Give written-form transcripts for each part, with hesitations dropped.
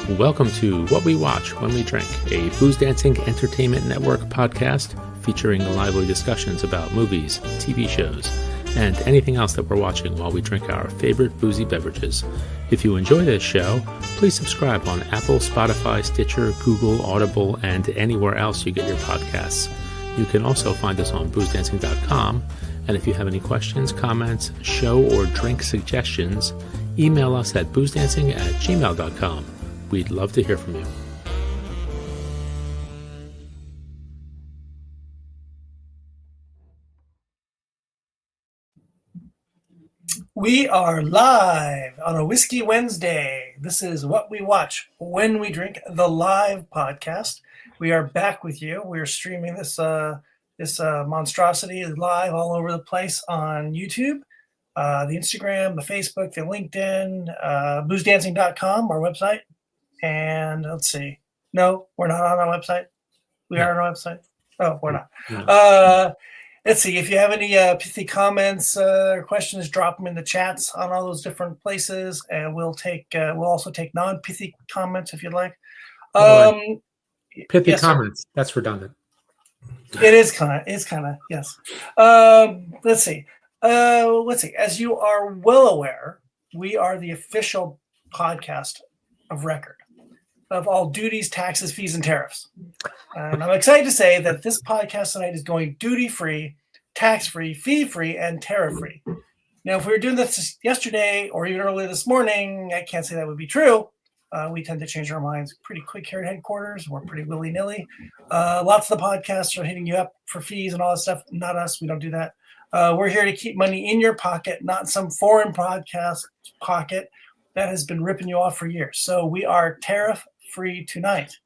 Welcome to What We Watch When We Drink, a Booze Dancing Entertainment Network podcast featuring lively discussions about movies, TV shows, and anything else that we're watching while we drink our favorite boozy beverages. If you enjoy this show, please subscribe on Apple, Spotify, Stitcher, Google, Audible, and anywhere else you get your podcasts. You can also find us on boozedancing.com, and if you have any questions, comments, show or drink suggestions, email us at boozedancing@gmail.com. We'd love to hear from you. We are live on a Whiskey Wednesday. This is What We Watch When We Drink, the live podcast. We are back with you. We're streaming this monstrosity live all over the place on YouTube, the Instagram, the Facebook, the LinkedIn, boozedancing.com, our website. And let's see. No, we're not on our website. We are on our website. Oh, we're not. Yeah. Let's see. If you have any pithy comments or questions, drop them in the chats on all those different places, and we'll also take non-pithy comments if you'd like. Pithy yes, comments. Sir. That's redundant. It is kind of yes. Let's see. As you are well aware, we are the official podcast of record of all duties, taxes, fees, and tariffs. And I'm excited to say that this podcast tonight is going duty-free, tax-free, fee-free, and tariff-free. Now, if we were doing this yesterday or even earlier this morning, I can't say that would be true. We tend to change our minds pretty quick here at headquarters. We're pretty willy-nilly. Lots of the podcasts are hitting you up for fees and all that stuff. Not us. We don't do that. We're here to keep money in your pocket, not some foreign podcast pocket that has been ripping you off for years. So we are tariff-free tonight.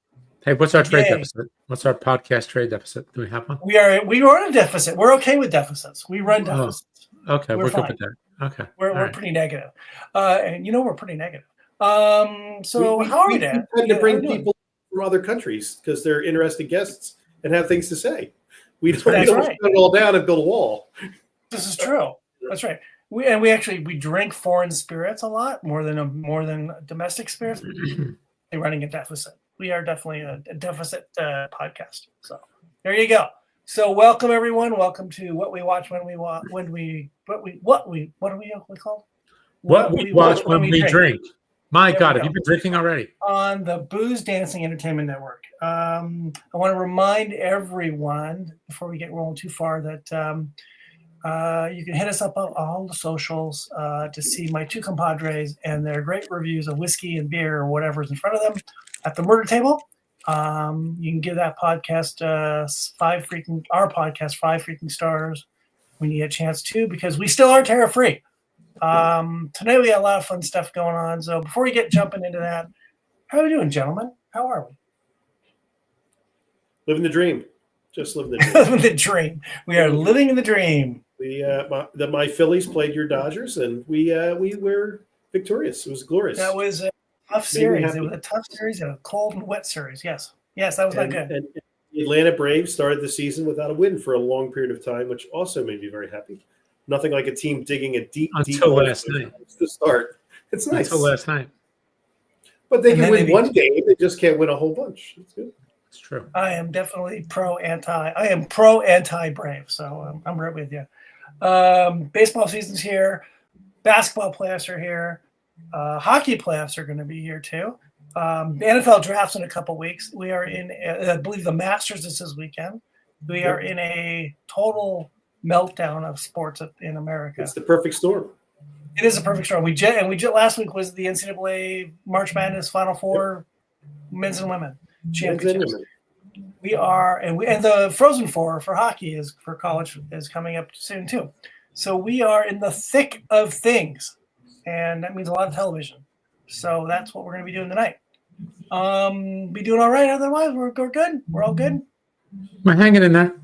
Hey, what's our trade deficit? What's our podcast trade deficit? Do we have one? We are in a deficit. We're okay with deficits. We run deficits. Okay, we're good with that. Okay. We're pretty negative. And we're pretty negative. So how are we doing? We tend to bring people from other countries because they're interested guests and have things to say. We don't shut it all down and build a wall. This is true. That's right. We drink foreign spirits a lot more than domestic spirits. We're running a deficit. We are definitely a deficit podcast. So there you go. So welcome everyone. Welcome to What We Watch When We called? What we watch when we drink. My God, have you been drinking already? On the Booze Dancing Entertainment Network. I want to remind everyone before we get rolling too far that you can hit us up on all the socials to see my two compadres and their great reviews of whiskey and beer or whatever's in front of them at the murder table. You can give that podcast five freaking stars when you get a chance to, because we still are tariff-free. Today we got a lot of fun stuff going on. So before we get jumping into that, how are we doing, gentlemen? How are we? Living the dream. Just living the dream. Living the dream. We are living in the dream. My Phillies played your Dodgers, and we were victorious. It was glorious. That was a tough series. It was a tough series and a cold and wet series. Yes, that was not good. And the Atlanta Braves started the season without a win for a long period of time, which also made me very happy. Nothing like a team digging a deep last night to start. It's nice. Until last night. But they can win one game. They just can't win a whole bunch. It's good. It's true. I am definitely pro-anti-Brave, so I'm right with you. Baseball season's here. Basketball playoffs are here. Hockey playoffs are going to be here too. The NFL draft's in a couple weeks. We are in, I believe, the Masters is this weekend. We are in a total meltdown of sports in America. It's the perfect storm. It is a perfect storm. Last week was the NCAA March Madness Final Four, men's and women championships. We are, and the Frozen Four for hockey for college is coming up soon too. So we are in the thick of things, and that means a lot of television. So that's what we're going to be doing tonight. Be doing all right. Otherwise, we're good. We're all good. We're hanging in there.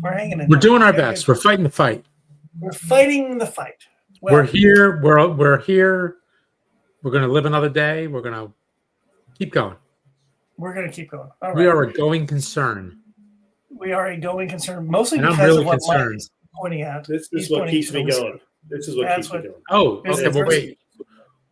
We're doing our best. We're fighting the fight. We're fighting the fight. Well, we're here. We're here. We're going to live another day. We're going to keep going. We're going to keep going. All right. We are a going concern. We are a going concern, mostly and because really of what Mike is pointing out. This is what keeps me going. This is what keeps me going. Oh, okay. Well, wait.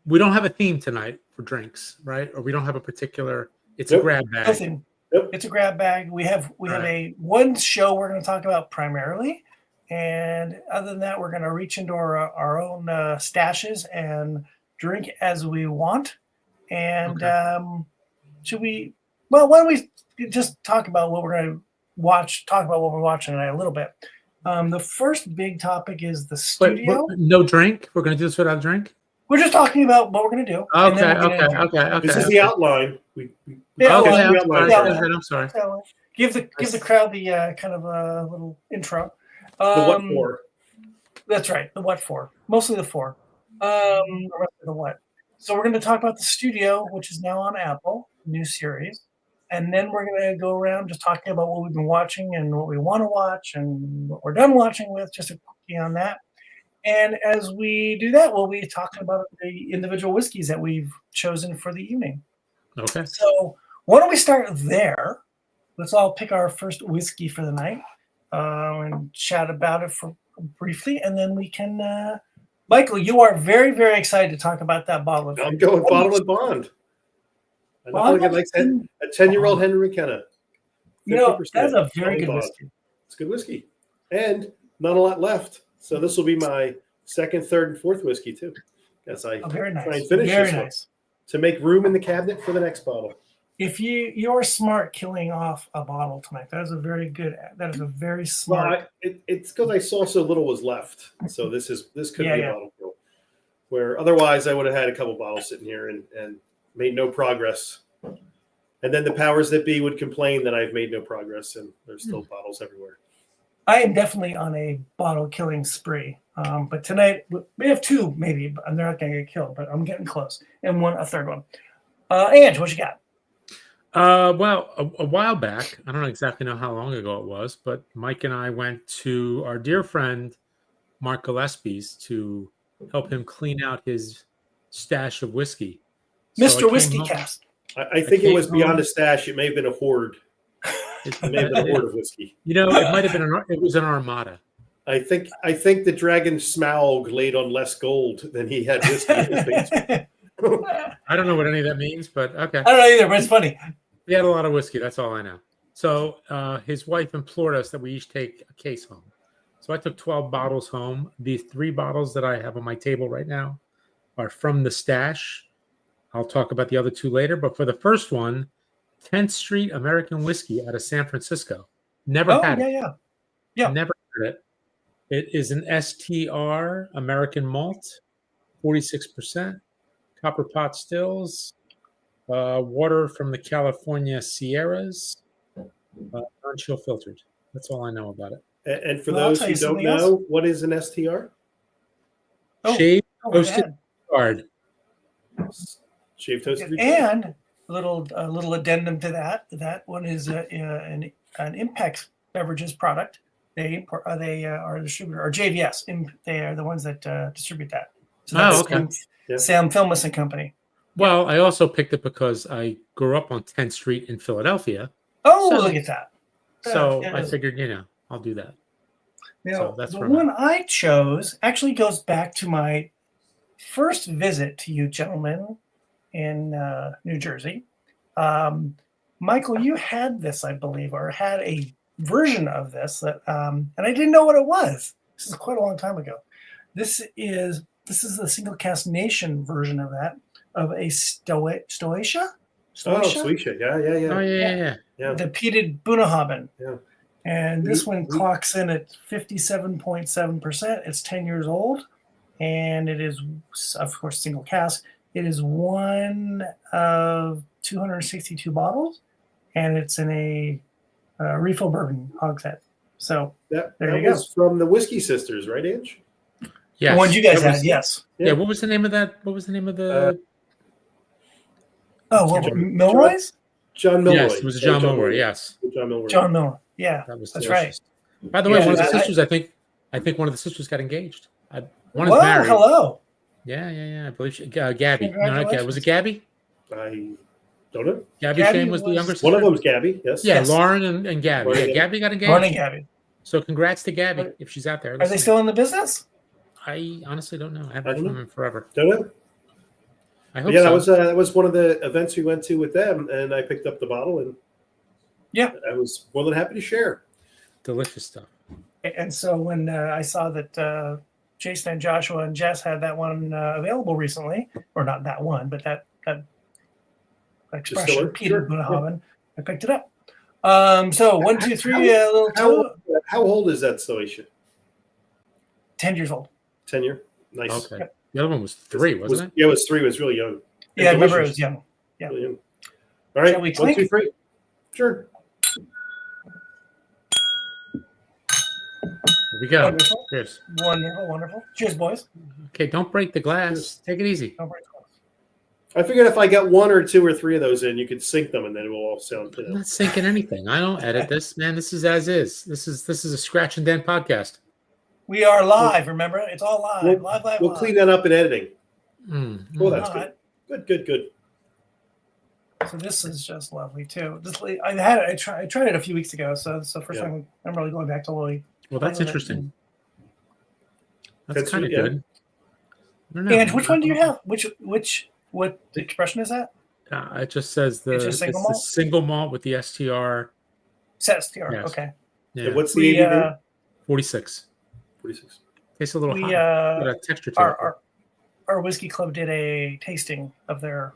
we don't have a theme tonight for drinks, right? Or we don't have a particular. It's a grab bag. Nothing. Nope. It's a grab bag. We have a one show we're going to talk about primarily, and other than that, we're going to reach into our own stashes and drink as we want. And should we? Well, why don't we just talk about what we're going to watch? Talk about what we're watching tonight a little bit. The first big topic is the studio. Wait, no drink. We're going to do this without a drink. We're just talking about what we're going to do. Okay. This is the outline. I'm sorry. So, give the crowd the kind of a little intro. The what for? That's right. The what for. Mostly the for. The rest of the what. So we're going to talk about the studio, which is now on Apple, new series. And then we're going to go around just talking about what we've been watching and what we want to watch and what we're done watching with, just a quickie on that. And as we do that, we'll be talking about the individual whiskeys that we've chosen for the evening. Okay. So why don't we start there? Let's all pick our first whiskey for the night and chat about it for briefly. And then we can, Michael, you are very, very excited to talk about that bottle. I'm going bottle and bond. I feel like a 10-year-old Henry McKenna. That's a very good whiskey. It's good whiskey. And not a lot left. So this will be my second, third, and fourth whiskey too. As I try and finish this one to make room in the cabinet for the next bottle. If you're smart killing off a bottle tonight, that is a very smart. Well, it's because I saw so little was left. So this could be a bottle kill. Where otherwise I would have had a couple bottles sitting here and made no progress. And then the powers that be would complain that I've made no progress and there's still bottles everywhere. I am definitely on a bottle killing spree. But tonight we have two maybe, but they're not going to get killed, but I'm getting close. And a third one. Ange, what you got? Well, a while back, I don't exactly know how long ago it was, but Mike and I went to our dear friend Mark Gillespie's to help him clean out his stash of whiskey. Mr. Whiskey Cast. I think it was beyond a stash. It may have been a hoard. It may have been a hoard of whiskey. You know, it might have been it was an armada. I think the dragon Smaug laid on less gold than he had whiskey. I don't know what any of that means, but okay. I don't know either, but it's funny. He had a lot of whiskey. That's all I know. So his wife implored us that we each take a case home. So I took 12 bottles home. These 3 bottles that I have on my table right now are from the stash. I'll talk about the other 2 later. But for the first one, 10th Street American Whiskey out of San Francisco. Never had it. Yeah. Never had it. It is an STR American malt, 46%, copper pot stills, water from the California Sierras, non-chill filtered. That's all I know about it. And for those who don't know, what is an STR? Shaved toasted card. Shaved toasted. And a little addendum to that. That one is an Impex Beverages product. They are a distributor, or JVS. They are the ones that distribute that. So that's Sam Philmas and Company. Well, I also picked it because I grew up on 10th Street in Philadelphia. Look at that. So I figured, I'll do that. Now, the one I chose actually goes back to my first visit to you gentlemen in New Jersey. Michael, you had this, I believe, or had a version of this that, and I didn't know what it was. This is quite a long time ago. This is the Single Cask Nation version of that, of a Stoicia. Stoicia. Yeah. Oh, yeah. The peated Bunnahabhain. Yeah. And this one clocks in at 57.7%. It's 10 years old, and it is, of course, single cask. It is one of 262 bottles, and it's in a refill bourbon hogshead. So there you go. From the Whiskey Sisters, right, Ange? Yes. The ones you guys had, yes. Yeah. What was the name of that? What was the name of the? Milroy's? John Milroy. Yes, it was John Milroy. Yes. John Milroy. Yeah, that's right. By the way, one of the sisters, I think one of the sisters got engaged. One is married. Hello. Yeah. I believe Gabby. No, not Gabby. Was it Gabby? I don't know. Gabby Shane was the younger sister. One of them was Gabby. Yes. Yeah, yes. Lauren and Gabby. Yeah, Gabby got engaged. Lauren and Gabby. So congrats to Gabby if she's out there. Are they still in the business? I honestly don't know. I haven't heard from them forever. Don't know. I hope Yeah, so. that was one of the events we went to with them, and I picked up the bottle, and I was more than happy to share. Delicious stuff. And so when I saw that Jason and Joshua and Jess had that one available recently, or not that one, but that expression, Distiller? Peter Sure. Bunnehaven, I picked it up. So 1, 2, 3, little toe. How old is that Stoicia? 10 years old. 10 year? Nice. Okay. Yep. The other one was 3, wasn't it? Yeah, it was 3. It was really young. Yeah, I remember it was young. Yeah. Really young. All right. Shall we 1, 2, 3. Sure. Here we go. Wonderful. Cheers. Wonderful. Cheers, boys. Okay, don't break the glass. Cheers. Take it easy. Don't break the glass. I figured if I got 1 or 2 or 3 of those in, you could sync them, and then it will all sound. I'm not syncing anything. I don't edit this, man. This is as is. This is a scratch and dent podcast. We are live. Remember, it's all live. We'll clean that up in editing. Oh, that's All good. Good. So this is just lovely too. I tried it a few weeks ago, so first time I'm really going back to Louis. Well, that's interesting. That's kind of yeah. good. I don't know. And which one do you have? What expression is that? It just says It's just single malt? the single malt with the STR. Says TR. Yes. Okay. Yeah. And what's the ABV? 46. 46. Tastes a little hot. Got a texture to it. Our whiskey club did a tasting of their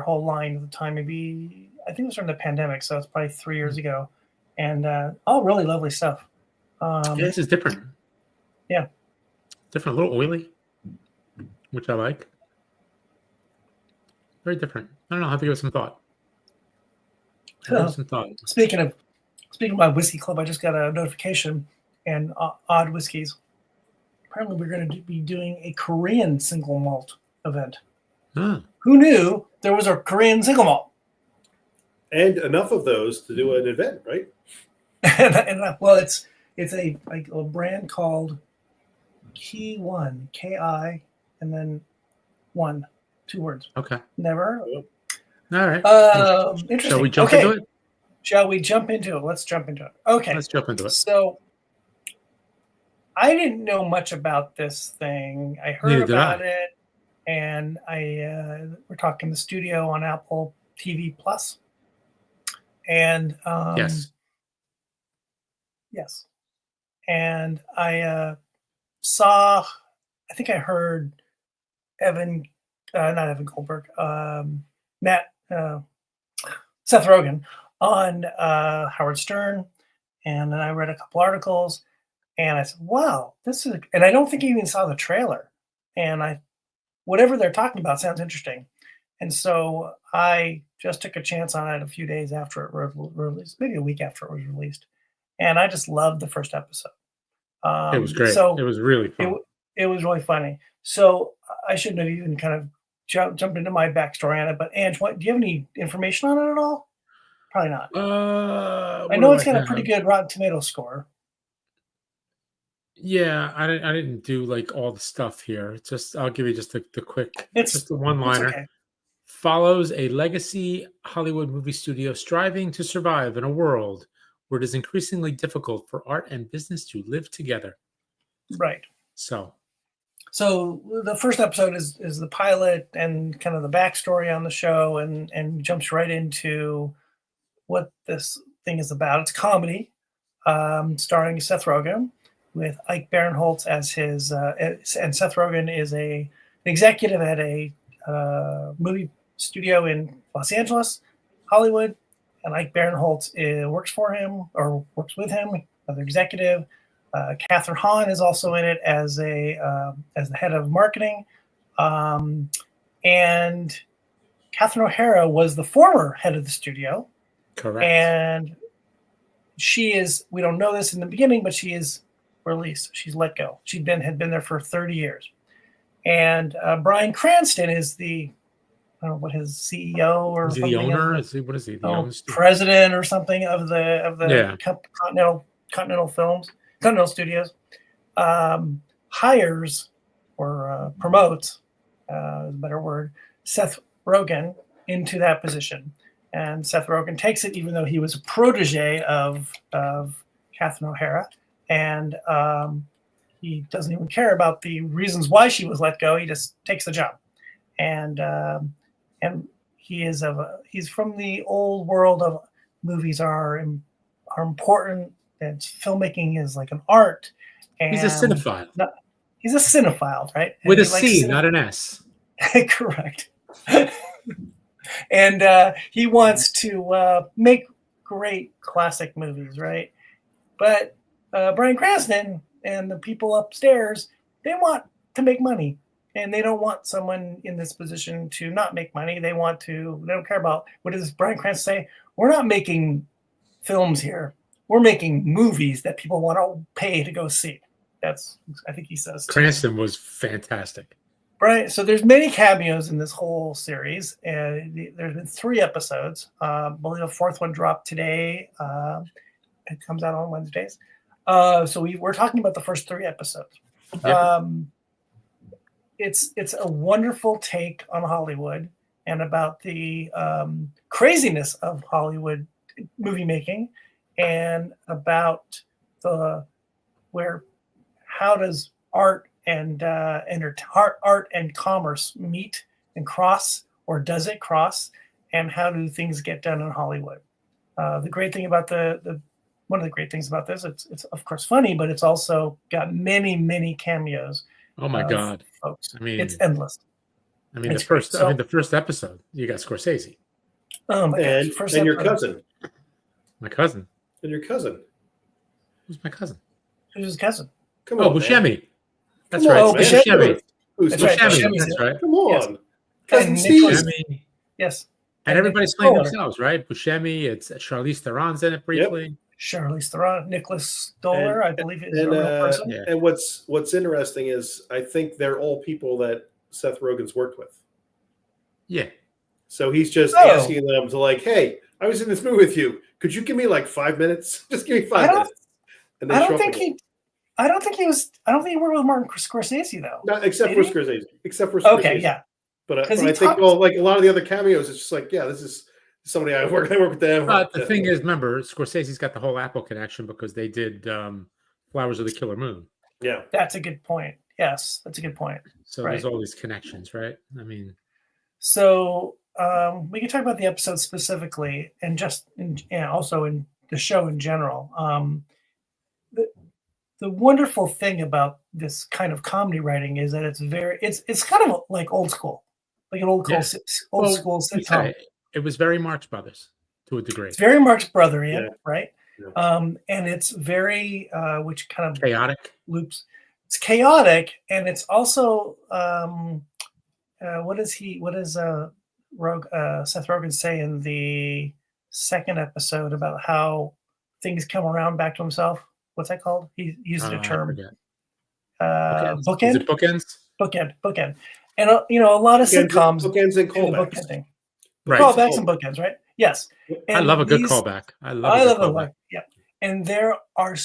whole line at the time. Maybe I think it was from the pandemic, so it's probably 3 years ago, and all really lovely stuff. This is different. Yeah, different, a little oily, which I like. Very different. I don't know. I'll have to give it some thought. Speaking of my whiskey club, I just got a notification, and Odd Whiskeys. Apparently, we're going to be doing a Korean single malt event. Huh. Who knew there was a Korean single malt? And enough of those to do an event, right? Well, it's a brand called Key One, Ki, and then 1, 2 words. Okay. Never. All right. Interesting. Shall we jump into it? Shall we jump into it? Let's jump into it. Okay. Let's jump into it. So I didn't know much about this thing. I heard about it, and we're talking the studio on Apple TV Plus. And yes. And I saw, I think I heard not Evan Goldberg, Seth Rogen on Howard Stern, and then I read a couple articles, and I said, "Wow, this is." And I don't think I even saw the trailer, and whatever they're talking about sounds interesting, and so I just took a chance on it a few days after it was released, maybe a week after it was released, and I just loved the first episode. It was great. So it was really fun. It was really funny. So I shouldn't have even kind of jumped into my backstory on it. But Ange, do you have any information on it at all? Probably not. I know it's got a pretty good Rotten Tomatoes score. Yeah, I didn't do like all the stuff here. It's just I'll give you just the quick, just the one-liner. Okay. Follows a legacy Hollywood movie studio striving to survive in a world where it is increasingly difficult for art and business to live together. Right. So the first episode is the pilot and kind of the backstory on the show, and jumps right into what this thing is about. It's comedy, starring Seth Rogen, with Ike Barinholtz as his, and Seth Rogen is an executive at a movie studio in Los Angeles, Hollywood, and Ike Barinholtz works for him or works with him as an executive. Kathryn Hahn is also in it as the head of marketing, and Catherine O'Hara was the former head of the studio. Correct. And she is. We don't know this in the beginning, but she is released. She's let go. Had been there for 30 years. And Bryan Cranston is the, I don't know what his CEO or is he the owner? What is he? The president or something of the Continental Films. Continental Studios, hires or promotes, is a better word, Seth Rogen into that position. And Seth Rogen takes it, even though he was a protege of Catherine O'Hara. And he doesn't even care about the reasons why she was let go. He just takes the job. and he's from the old world of movies are important. And filmmaking is like an art. And He's a cinephile. He's a cinephile, right? With a C, not an S. Correct. And he wants to make great classic movies, right? But Bryan Cranston and the people upstairs, they want to make money. And they don't want someone in this position to not make money. They don't care about, what does Bryan Cranston say? We're not making films here. We're making movies that people want to pay to go see. That's, I think he says. Cranston was fantastic. Right. So there's many cameos in this whole series. And there's been 3 episodes. I believe the 4th one dropped today. It comes out on Wednesdays. So we're talking about the first 3 episodes. Yep. It's a wonderful take on Hollywood and about the craziness of Hollywood movie making, and about how does art and art and commerce meet and cross, or does it cross, and how do things get done in Hollywood? The great thing about one of the great things about this, it's of course funny, but it's also got many cameos. Oh my God, folks! I mean, it's endless. I mean, the first episode, you got Scorsese. Oh my gosh! And your cousin. My cousin. And your cousin. Who's my cousin? Who's his cousin? Come on, Buscemi. That's right. right. Buscemi. Buscemi. That's right. Come on. Yes. Cousin Steve. Yes. And everybody's playing themselves, right? Buscemi. It's Charlize Theron's in it briefly. Yep. Charlize Theron, Nicholas Stoller, I believe is a real person. Yeah. And what's interesting is I think they're all people that Seth Rogen's worked with. Yeah. So he's just asking them to, like, hey, I was in this movie with you. Could you give me like 5 minutes? Just give me 5 minutes. And I don't think he worked with Martin Scorsese though. Not except for Scorsese. Okay, yeah. But I think like a lot of the other cameos, it's just like, yeah, this is somebody I work with them. But the thing is, remember, Scorsese's got the whole Apple connection because they did Flowers of the Killer Moon. Yeah, that's a good point. Yes, that's a good point. So there's all these connections, right? I mean, so we can talk about the episode specifically, and also in the show in general. The wonderful thing about this kind of comedy writing is that it's kind of like old school, like an old school sitcom. It was very Marx Brothers to a degree. It's very Marx Brotherian, right? Yeah. And it's very which kind of chaotic loops. It's chaotic, and it's also what does Seth Rogen say in the 2nd episode about how things come around back to himself? What's that called? He used a term. Bookend. Is it bookends? Bookend. And a lot of sitcoms bookends and callbacks. Right. Callbacks and bookends, right? Yes. And I love a good callback. I love a callback. Yeah. And there are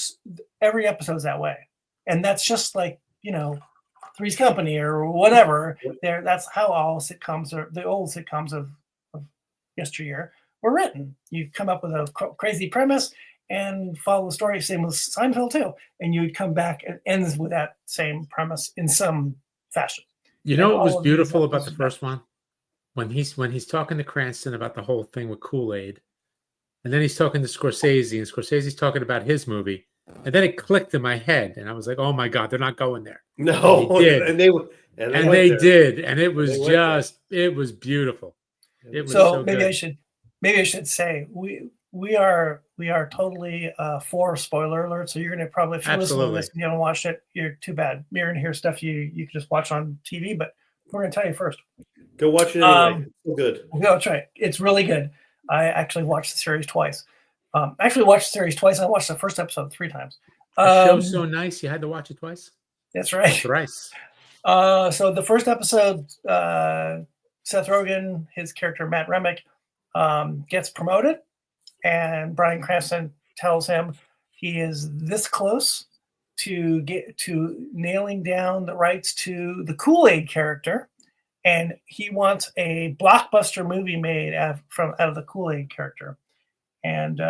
every episode's that way, and that's just like Three's Company or whatever. That's how all sitcoms are. The old sitcoms of yesteryear were written. You come up with a crazy premise and follow the story. Same with Seinfeld too, and you would come back and ends with that same premise in some fashion. You know what was beautiful about the first one? When he's talking to Cranston about the whole thing with Kool-Aid, and then he's talking to Scorsese, and Scorsese's talking about his movie, and then it clicked in my head, and I was like, "Oh my God, they're not going there." No, and they did, and they did, and it was it was beautiful. It was so maybe good. I should say we are totally for spoiler alert. So you're gonna probably, if you're listening to this and you haven't watched it, you're too bad. You're gonna hear stuff you can just watch on TV, but we're gonna tell you first. Go watch it anyway. It's so good. No, that's right. It's really good. I actually watched the series twice. I watched the first episode 3 times. The show's so nice, you had to watch it twice? That's right. Thrice. So the first episode, Seth Rogen, his character Matt Remick, gets promoted, and Bryan Cranston tells him he is this close to nailing down the rights to the Kool-Aid character. And he wants a blockbuster movie made out of the Kool-Aid character. And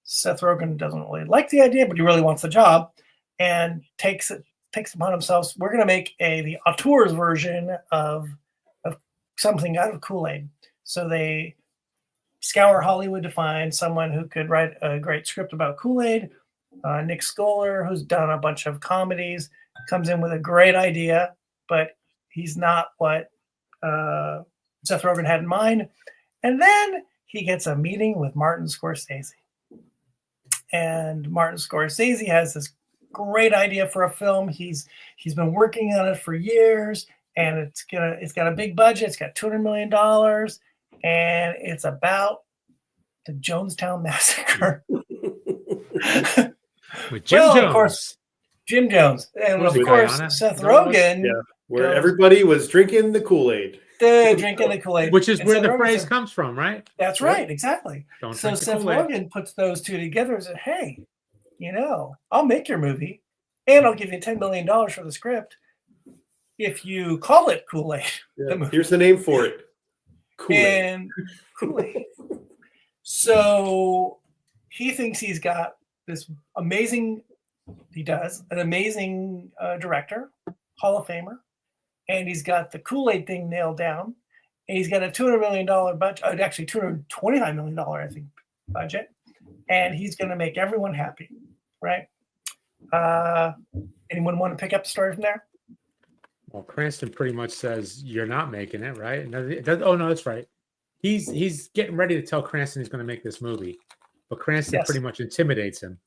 Seth Rogen doesn't really like the idea, but he really wants the job, and takes upon himself. We're going to make the auteur's version of something out of Kool-Aid. So they scour Hollywood to find someone who could write a great script about Kool-Aid. Nick Stoller, who's done a bunch of comedies, comes in with a great idea, but he's not what Seth Rogen had in mind. And then he gets a meeting with Martin Scorsese. And Martin Scorsese has this great idea for a film. He's been working on it for years, and it's got a big budget. It's got $200 million, and it's about the Jonestown Massacre. With Jim Jones. Of course, Jim Jones. And of course, Seth Rogen. Yeah, where everybody was drinking the Kool-Aid. Drinking the Kool-Aid. Which is where the phrase comes from, right? That's right, exactly. So Seth Kool-Aid. Rogen puts those two together and said, hey, I'll make your movie, and I'll give you $10 million for the script if you call it Kool-Aid. Yeah, here's the name for it. Kool-Aid. And Kool-Aid. So he thinks he's got this amazing, an amazing director, Hall of Famer, and he's got the Kool-Aid thing nailed down, and he's got a $200 million budget, actually $225 million, I think, budget, and he's going to make everyone happy, right? Anyone want to pick up the story from there? Well, Cranston pretty much says you're not making it, right? Oh no, that's right. He's getting ready to tell Cranston he's going to make this movie, but Cranston pretty much intimidates him,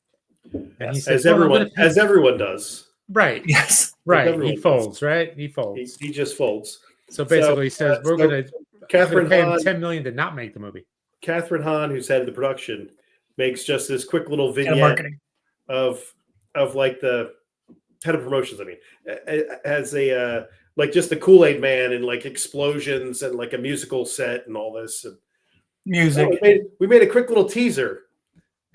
and he says, as everyone does. Right. Yes. Right. He folds. Right. He folds. He just folds. So basically, he says we're going to Kathryn pay him Hahn, $10 million to not make the movie. Kathryn Hahn, who's head of the production, makes just this quick little vignette of like the head of promotions. I mean, as a like just the Kool-Aid Man and like explosions and like a musical set and all this and music. We made a quick little teaser.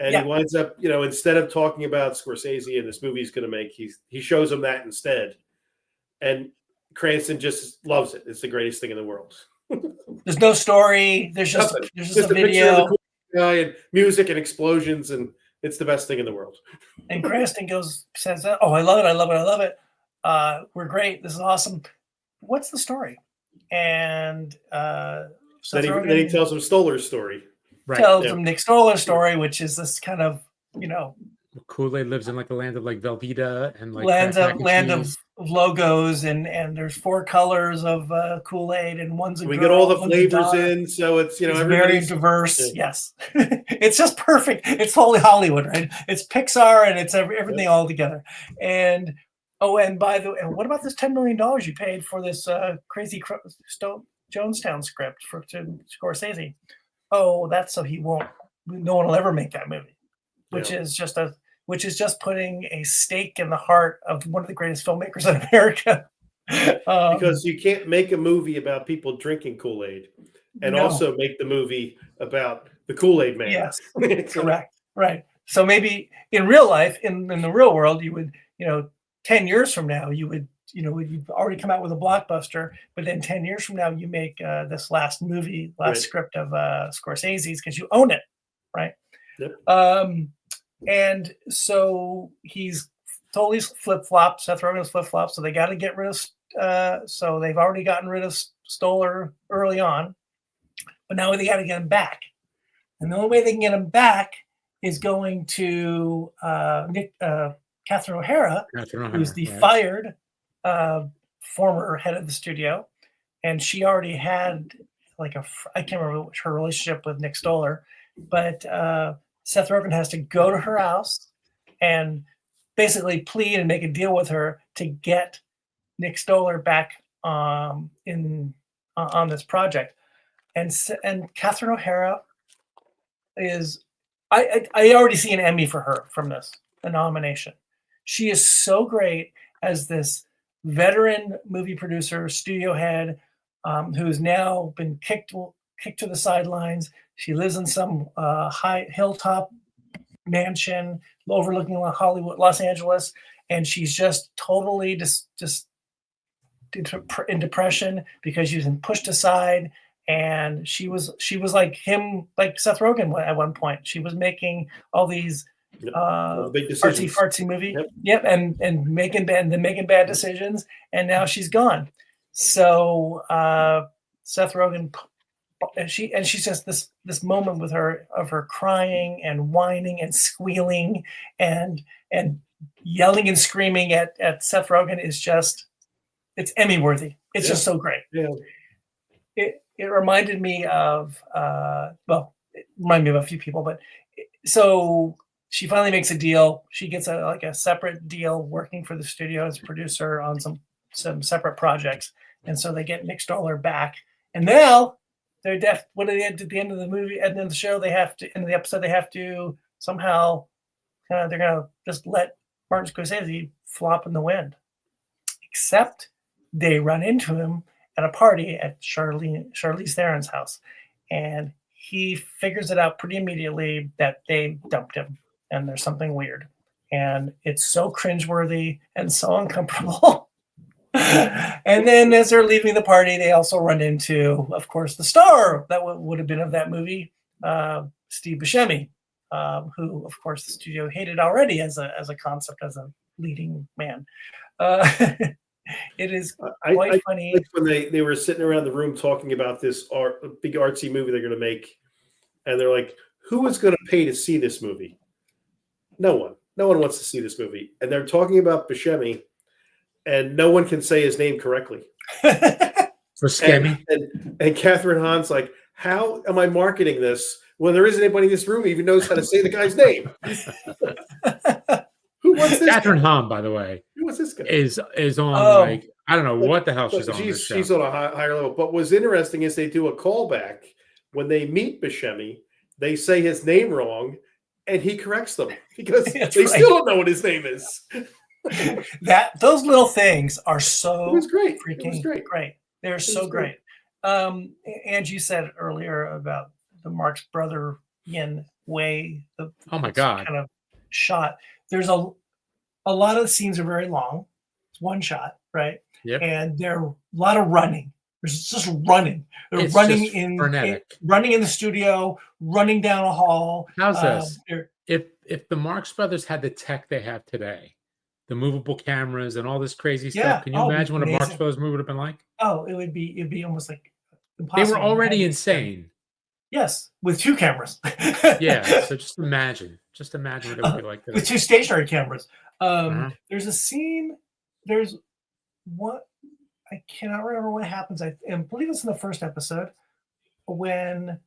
And he winds up, instead of talking about Scorsese and this movie he's going to make, he shows him that instead. And Cranston just loves it. It's the greatest thing in the world. There's no story. There's just a video. picture of the cool guy and music and explosions, and it's the best thing in the world. And Cranston says, "Oh, I love it! I love it! I love it! We're great. This is awesome. What's the story?" And then he tells him Stoller's story. Right. Tells him Nick Stoller's story, which is this kind of, Kool-Aid lives in like the land of like Velveeta and like land of logos, and there's 4 colors of Kool-Aid, and one's a we girl, get all the flavors in, so it's very diverse. Yes, it's just perfect. It's totally Hollywood, right? It's Pixar, and it's everything all together. And and by the way, what about this $10 million you paid for this crazy Jonestown script to Scorsese? Oh, that's so no one will ever make that movie, which is just putting a stake in the heart of one of the greatest filmmakers in America. Because you can't make a movie about people drinking Kool-Aid and also make the movie about the Kool-Aid Man. Yes, correct. Right. So maybe in real life, in the real world, you would, 10 years from now, you've already come out with a blockbuster, but then 10 years from now, you make this last script of Scorsese's because you own it, right? Yep. And so he's totally flip-flopped. Seth Rogen's flip-flopped, so they got to get rid of. So they've already gotten rid of Stoller early on, but now they got to get him back. And the only way they can get him back is going to Kathryn O'Hara, who's the fired former head of the studio, and she already had I can't remember her relationship with Nick Stoller, but Seth Rogen has to go to her house and basically plead and make a deal with her to get Nick Stoller back on this project. And Kathryn O'Hara is I already see an Emmy for her from this, a nomination. She is so great as this veteran movie producer, studio head, who's now been kicked to the sidelines. She lives in some high hilltop mansion overlooking Hollywood, Los Angeles, and she's just totally just in depression because she's been pushed aside. And she was like him, like Seth Rogen at one point. She was making all these artsy movie, and making bad decisions, and now she's gone. So Seth Rogen, and she's just this moment with her of her crying and whining and squealing and yelling and screaming at Seth Rogen is just, it's Emmy worthy. It's just so great. Yeah. It reminded me of it reminded me of a few people, but so she finally makes a deal. She gets a separate deal working for the studio as a producer on some separate projects, and so they get Nick Stoller back. And now they're what do they at the end of the movie, at the end of the show, they have to, in the episode, they have to somehow they're gonna just let Martin Scorsese flop in the wind. Except they run into him at a party at Charlize Theron's house, and he figures it out pretty immediately that they dumped him and there's something weird, and it's so cringeworthy and so uncomfortable. And then as they're leaving the party, they also run into, of course, the star that would have been of that movie, Steve Buscemi, who, of course, the studio hated already as a concept, as a leading man. It is quite funny. When they were sitting around the room talking about this big artsy movie they're going to make, and they're like, who is going to pay to see this movie? No one. No one wants to see this movie. And they're talking about Buscemi, and no one can say his name correctly. For Scammy. And Kathryn Hahn's like, how am I marketing this when there isn't anybody in this room who even knows how to say the guy's name? Who wants this? Kathryn Hahn, by the way, who was this guy? Is on like, I don't know what the hell she's on. She's on a higher level. But what's interesting is they do a callback when they meet Buscemi. They say his name wrong, and he corrects them because they still don't know what his name is. Those little things are so it was great. Freaking great. They're so great. Angie said earlier about the Marx Brother Yin way. Oh my God! Kind of shot. There's a lot of the scenes are very long. It's one shot, right? Yep. And there are a lot of running. There's just running. They're it's running running in the studio, running down a hall. How's this? If the Marx Brothers had the tech they have today, the movable cameras and all this crazy stuff, can you imagine what a Marx Brothers movie would have been like? Oh, it'd be almost like impossible. They were already insane. Yes, with 2 cameras. Yeah, so just imagine what it would be like today. With 2 stationary cameras. There's a scene. There's what I cannot remember what happens. I believe it's in the first episode when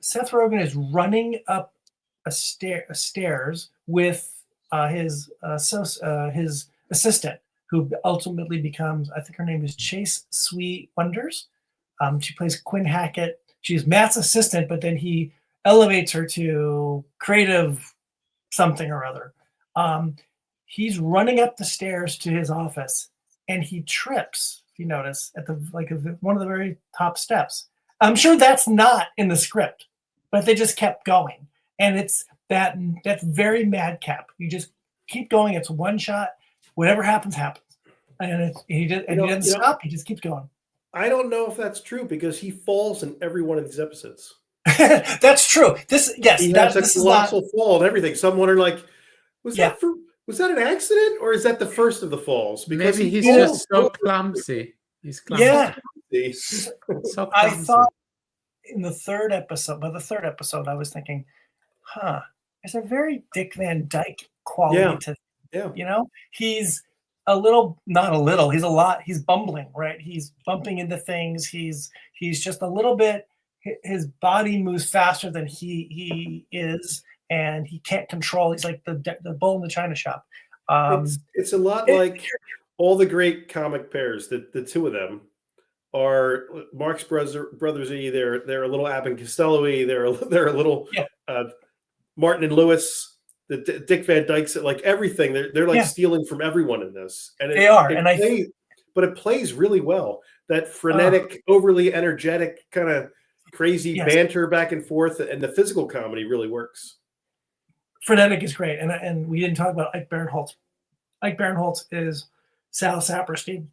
Seth Rogen is running up a stairs with his assistant, who ultimately becomes, I think her name is Chase Sweet Wonders. She plays Quinn Hackett. She's Matt's assistant, but then he elevates her to creative something or other. He's running up the stairs to his office, and he trips, if you notice, at one of the very top steps. I'm sure that's not in the script, but they just kept going. And it's that's very madcap. You just keep going. It's one shot. Whatever happens, happens. And he doesn't stop. He just keeps going. I don't know if that's true because he falls in every one of these episodes. That's true. He has a colossal fall and everything. So I'm wondering, like, was that an accident or is that the first of the falls? Because maybe he's just so clumsy. He's clumsy. Yeah. So clumsy. I thought in the third episode, I was thinking, there's a very Dick Van Dyke quality to him. You know, he's a little, not a little, he's a lot, he's bumbling, right? He's bumping into things. He's just a little bit, his body moves faster than he is, and he can't control. He's like the bull in the china shop. It's a lot like all the great comic pairs. The 2 of them are Marx Brothers-y. They're a little Abbott and Costello-y. They're a little Martin and Lewis. The Dick Van Dyke's, like everything. They're like stealing from everyone in this, and but it plays really well. That frenetic, overly energetic, kind of crazy banter back and forth, and the physical comedy really works. Frenetic is great, and we didn't talk about Ike Barinholtz. Ike Barinholtz is Sal Saperstein.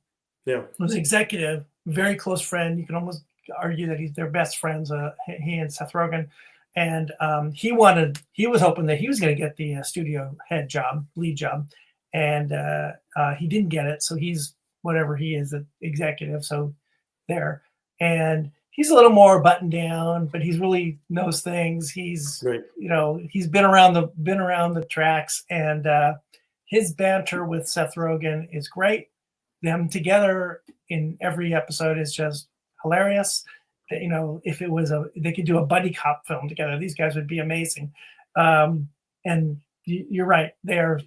Yeah, who's executive, very close friend. You can almost argue that they're best friends. He and Seth Rogen. And he was hoping that he was going to get the studio lead job, and he didn't get it. So he's whatever he is, an executive. So there, and he's a little more buttoned down, but he's really knows things. He's Right. he's been around the tracks, and his banter with Seth Rogen is great. Them together in every episode is just hilarious. If it was they could do a buddy cop film together, these guys would be amazing. And you're right, they're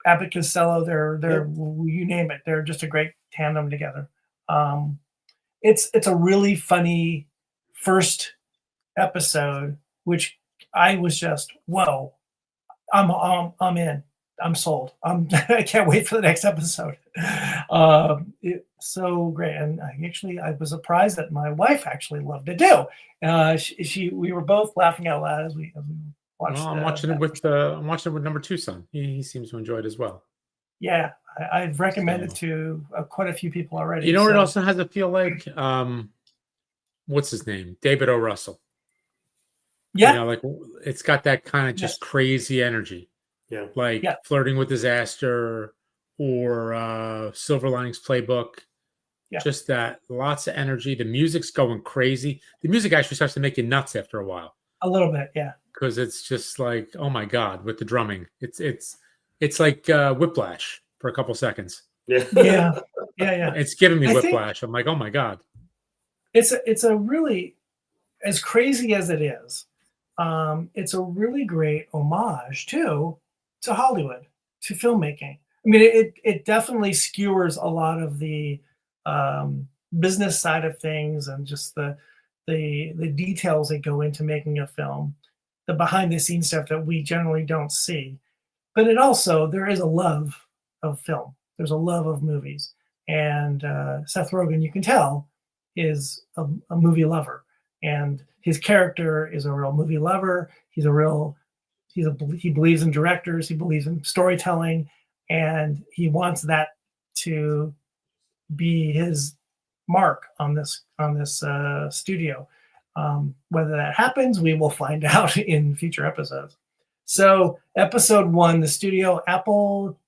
Abbott Costello, they're you name it, they're just a great tandem together. It's a really funny first episode, which I was just, whoa, I'm in. I'm sold. I can't wait for the next episode. It's so great, and I was surprised that my wife actually loved it too. We were both laughing out loud as we watched. Well, I'm watching it with number 2 son. He seems to enjoy it as well. Yeah, I've recommended to quite a few people already. You know, it also has a feel like, what's his name, David O. Russell. Yeah, like it's got that kind of just crazy energy. Yeah, like Flirting with Disaster or Silver Linings Playbook. Yeah. Just that, lots of energy. The music's going crazy. The music actually starts to make you nuts after a while. A little bit, yeah. Because it's just like, oh my God, with the drumming. It's like Whiplash for a couple seconds. Yeah. It's giving me whiplash. I'm like, oh my God. It's a really, as crazy as it is, it's a really great homage to Hollywood, to filmmaking. I mean, it definitely skewers a lot of the business side of things and just the details that go into making a film, the behind the scenes stuff that we generally don't see. But there is a love of film. There's a love of movies, and Seth Rogen, you can tell, is a movie lover, and his character is a real movie lover. He believes in directors. He believes in storytelling, and he wants that to be his mark on this studio. Whether that happens, we will find out in future episodes. So, episode 1, the studio, Apple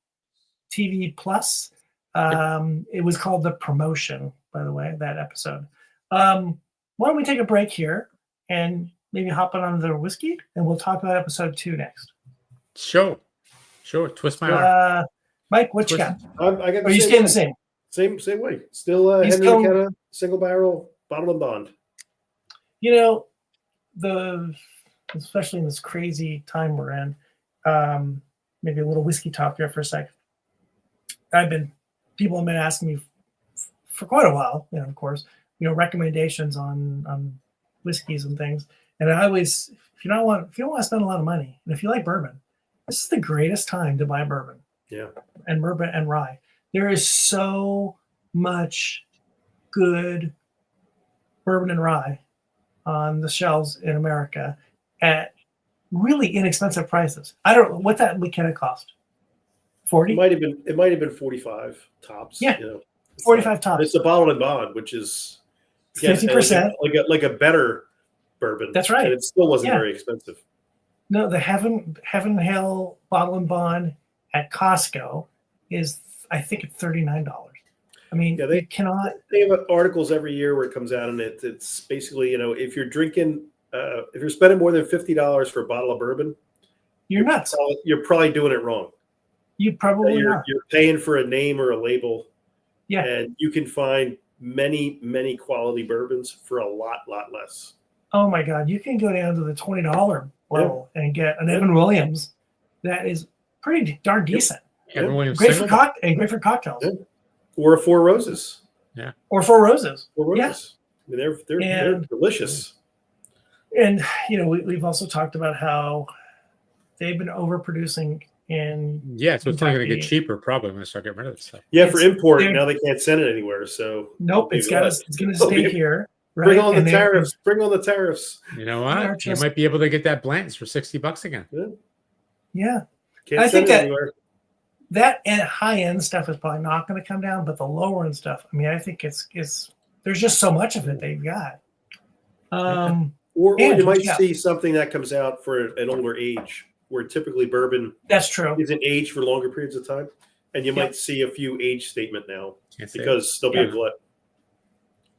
TV Plus. It was called The Promotion, by the way, that episode. Why don't we take a break here and maybe hop on the whiskey, and we'll talk about episode 2 next. Sure. Twist my arm. Mike, what you got? I got. Are you staying the same? Same way. Still Henry McKenna, single barrel, bottle and bond. Especially in this crazy time we're in, maybe a little whiskey talk here for a sec. People have been asking me for quite a while, of course, recommendations on whiskeys and things. And I always, if you don't want to spend a lot of money, and if you like bourbon, this is the greatest time to buy bourbon. Yeah. And bourbon and rye. There is so much good bourbon and rye on the shelves in America at really inexpensive prices. I don't know what that McKenna cost. 40? It might have been 45 tops. Yeah. 45 tops. It's a bottle and bond, which is 50%. Like a better bourbon. That's right. And it still wasn't very expensive. No, the Heaven Hill bottle and bond at Costco is, I think, it's $39. I mean, they cannot. They have articles every year where it comes out, and it's basically, if you're drinking, if you're spending more than $50 for a bottle of bourbon, you're nuts. You're probably doing it wrong. You probably are. You're paying for a name or a label. Yeah. And you can find many, many quality bourbons for a lot less. Oh my God. You can go down to the $20 level and get an Evan Williams that is pretty darn decent. Evan Williams great for cocktails. Yeah. Or a Four Roses. Yeah. Or Four Roses. Yeah. I mean, they're delicious. And we've also talked about how they've been overproducing in. Yeah, so it's only going to get cheaper. Probably when they start getting rid of this stuff. Yeah, for import now they can't send it anywhere. So nope, it's going to stay here. Right? Bring on the tariffs. Bring on the tariffs. You know what? You might be able to get that Blanton's for $60 again. Yeah. Can't send it anywhere. That and high end stuff is probably not going to come down, but the lower end stuff, I mean, I think it's there's just so much of it they've got. Or you might see something that comes out for an older age, where typically bourbon that's true isn't aged for longer periods of time, and you might see a few age statement now because there'll be a glut.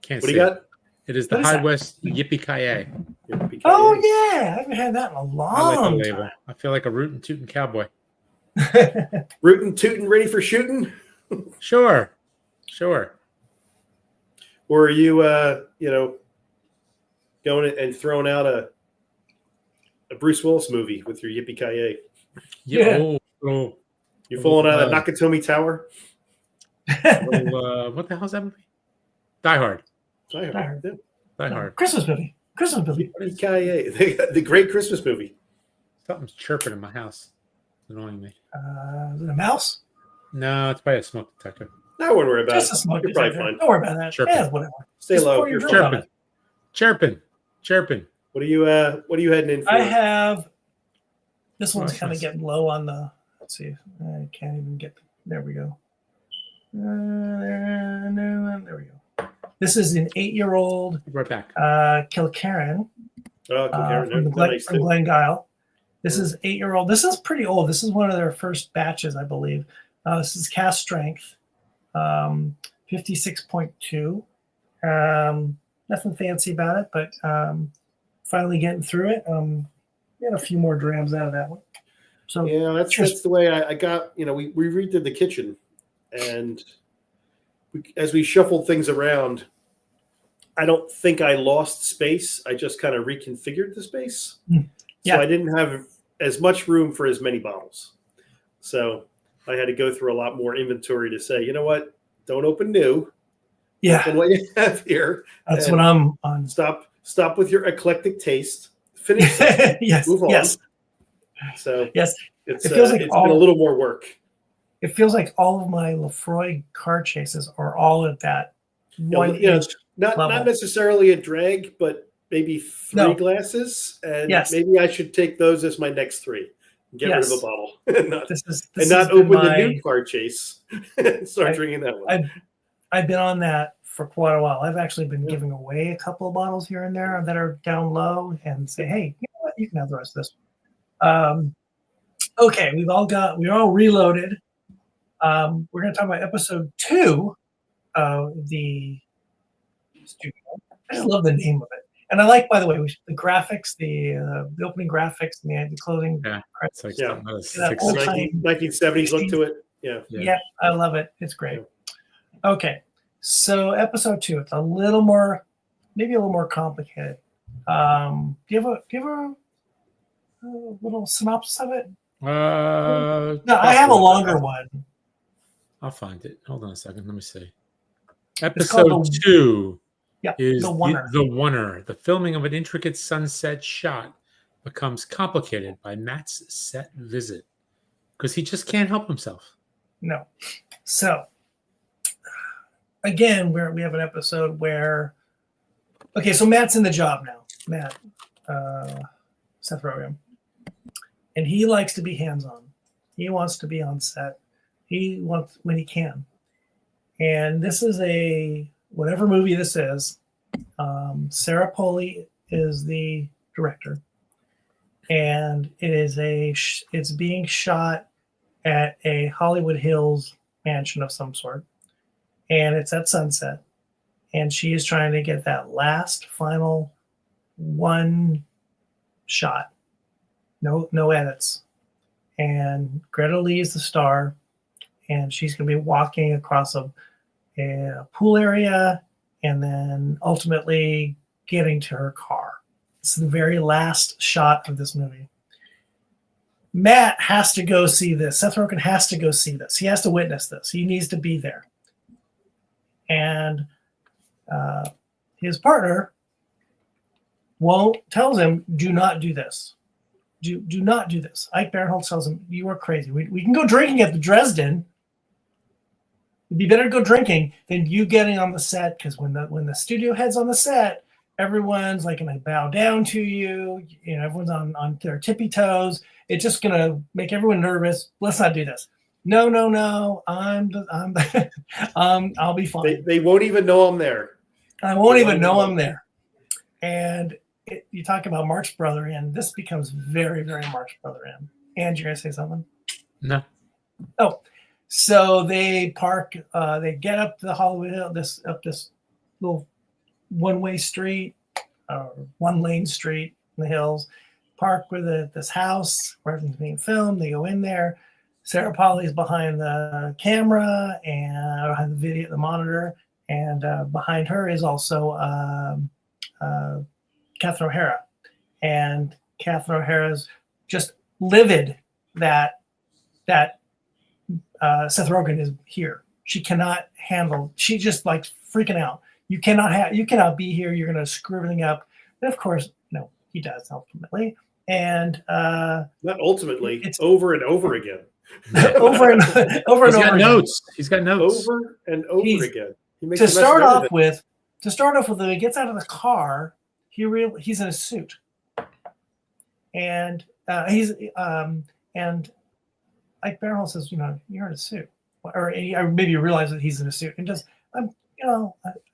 What do you got? It is the What is High that? West Yippee-Ki-Yay. Oh yeah, I haven't had that in a I like long the label. I feel like a rootin' tootin' cowboy. time. Rootin' tootin' ready for shooting? Sure. Or are you going and throwing out a Bruce Willis movie with your Yippee-Ki-Yay? Yeah. You falling out of the Nakatomi Tower? What the hell's that movie? Die Hard. Die Hard. Yeah. Die Hard. Christmas movie. Yippee-Ki-Yay. The great Christmas movie. Something's chirping in my house. It's annoying me. Is it a mouse? No, it's probably a smoke detector. I wouldn't worry about Just it. a smoke You're detector. probably fine. Don't worry about that. Chirping. Yeah, whatever. Stay Just low. pour your You're drill on it. Chirping. What are you heading in for? I have. This one's Nice. kind of getting low on the. Let's see. I can't even get. There we go. There we go. This is an 8-year-old Right back. Kilkerran Karen, from Glengyle. This is 8-year-old. This is pretty old. This is one of their first batches, I believe. This is cast strength, 56.2. Nothing fancy about it, but finally getting through it. Get a few more drams out of that one. So yeah, that's the way I got. We redid the kitchen, and as we shuffled things around, I don't think I lost space. I just kind of reconfigured the space. Yeah. So I didn't have as much room for as many bottles. So I had to go through a lot more inventory to say, you know what, don't open new. Yeah, And what you have here. that's what I'm on. Stop with your eclectic taste. Finish. Yes, Move on. yes. So Yes, it's it feels like it's been a little more work. It feels like all of my Lefroy car chases are all at that one inch not level. not necessarily a drag, but maybe three glasses, and maybe I should take those as my next three. Get rid of a bottle, and not open the new car chase and start drinking that one. I've been on that for quite a while. I've actually been giving away a couple of bottles here and there that are down low, and say, hey, you know what, you can have the rest of this. Okay, we're all reloaded. We're going to talk about episode 2 of the studio. I just love the name of it. And I like, by the way, the graphics, the opening graphics, and the clothing. Yeah, it's like 1970s look to it. Yeah, I love it. It's great. Okay, so episode 2, it's maybe a little more complicated. Do you have a little synopsis of it? No, I have a longer one. I'll find it. Hold on a second. Let me see. Episode 2 is the Oneer. The filming of an intricate sunset shot becomes complicated by Matt's set visit because he just can't help himself. No. So, again, we have an episode where, okay, so Matt's in the job now. Matt, Seth Rogen. And he likes to be hands-on. He wants to be on set. He wants when he can. And this is whatever movie this is, Sarah Polley is the director. And it's being shot at a Hollywood Hills mansion of some sort. And it's at sunset. And she is trying to get that last final one shot. No edits. And Greta Lee is the star, and she's going to be walking across a pool area and then ultimately getting to her car. It's the very last shot of this movie. Matt has to go see this. Seth Rogen has to go see this. He has to witness this. He needs to be there. And his partner tells him, do not do this. Do not do this. Ike Barinholtz tells him, you are crazy. We can go drinking at the Dresden. It'd be better to go drinking than you getting on the set, because when the studio head's on the set, everyone's like going to bow down to you. Everyone's on their tippy toes. It's just going to make everyone nervous. Let's not do this. No. I'll be fine. They won't even know I'm there. I won't even know I'm there. And you talk about Marx Brother in. This becomes very, very Marx Brother in. And you're going to say something? No. Oh, so they park. They get up the Hollywood Hill, this little one-way street, one-lane street in the hills, park with this house where everything's being filmed. They go in there. Sarah Polley's behind the camera and behind the video, the monitor, and behind her is also Kathryn O'Hara. And Kathryn O'Hara's just livid that Seth Rogen is here. She cannot handle. She just like freaking out. You cannot be here. You're going to screw everything up. And of course, no, he does ultimately. And not ultimately, it's over and over again. over and over. He's got notes. He's got notes over and over again. To start off with, when he gets out of the car, he's in a suit, and and Ike Barinholtz says, you're in a suit, or maybe you realize that he's in a suit, and just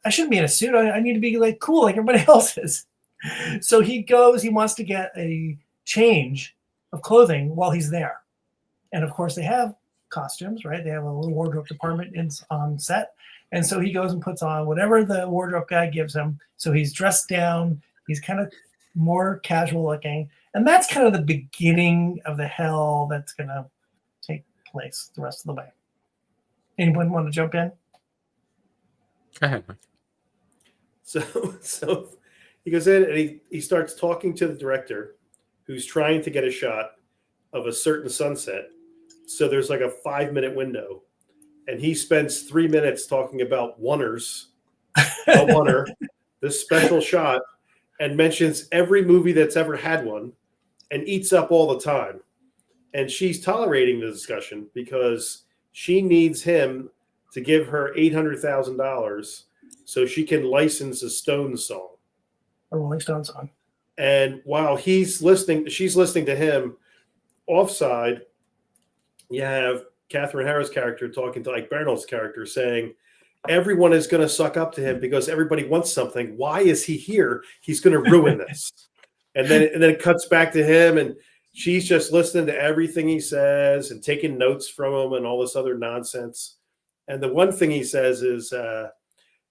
I shouldn't be in a suit. I need to be like cool like everybody else is. So he wants to get a change of clothing while he's there. And of course they have costumes, right? They have a little wardrobe department on set. And so he goes and puts on whatever the wardrobe guy gives him. So he's dressed down. He's kind of more casual looking. And that's kind of the beginning of the hell that's going to take place the rest of the way. Anyone want to jump in? Go ahead, Mike. So he goes in and he starts talking to the director who's trying to get a shot of a certain sunset. So there's like a 5-minute window. And he spends 3 minutes talking about Oneers, this special shot, and mentions every movie that's ever had one and eats up all the time. And she's tolerating the discussion because she needs him to give her $800,000 so she can license a Stones song. A Rolling Stones song. And while she's listening to him offside, you have Kathryn Harris' character talking to Ike Barinholtz's character saying, everyone is going to suck up to him because everybody wants something. Why is he here? He's going to ruin this. and then it cuts back to him, and she's just listening to everything he says and taking notes from him and all this other nonsense. And the one thing he says is, I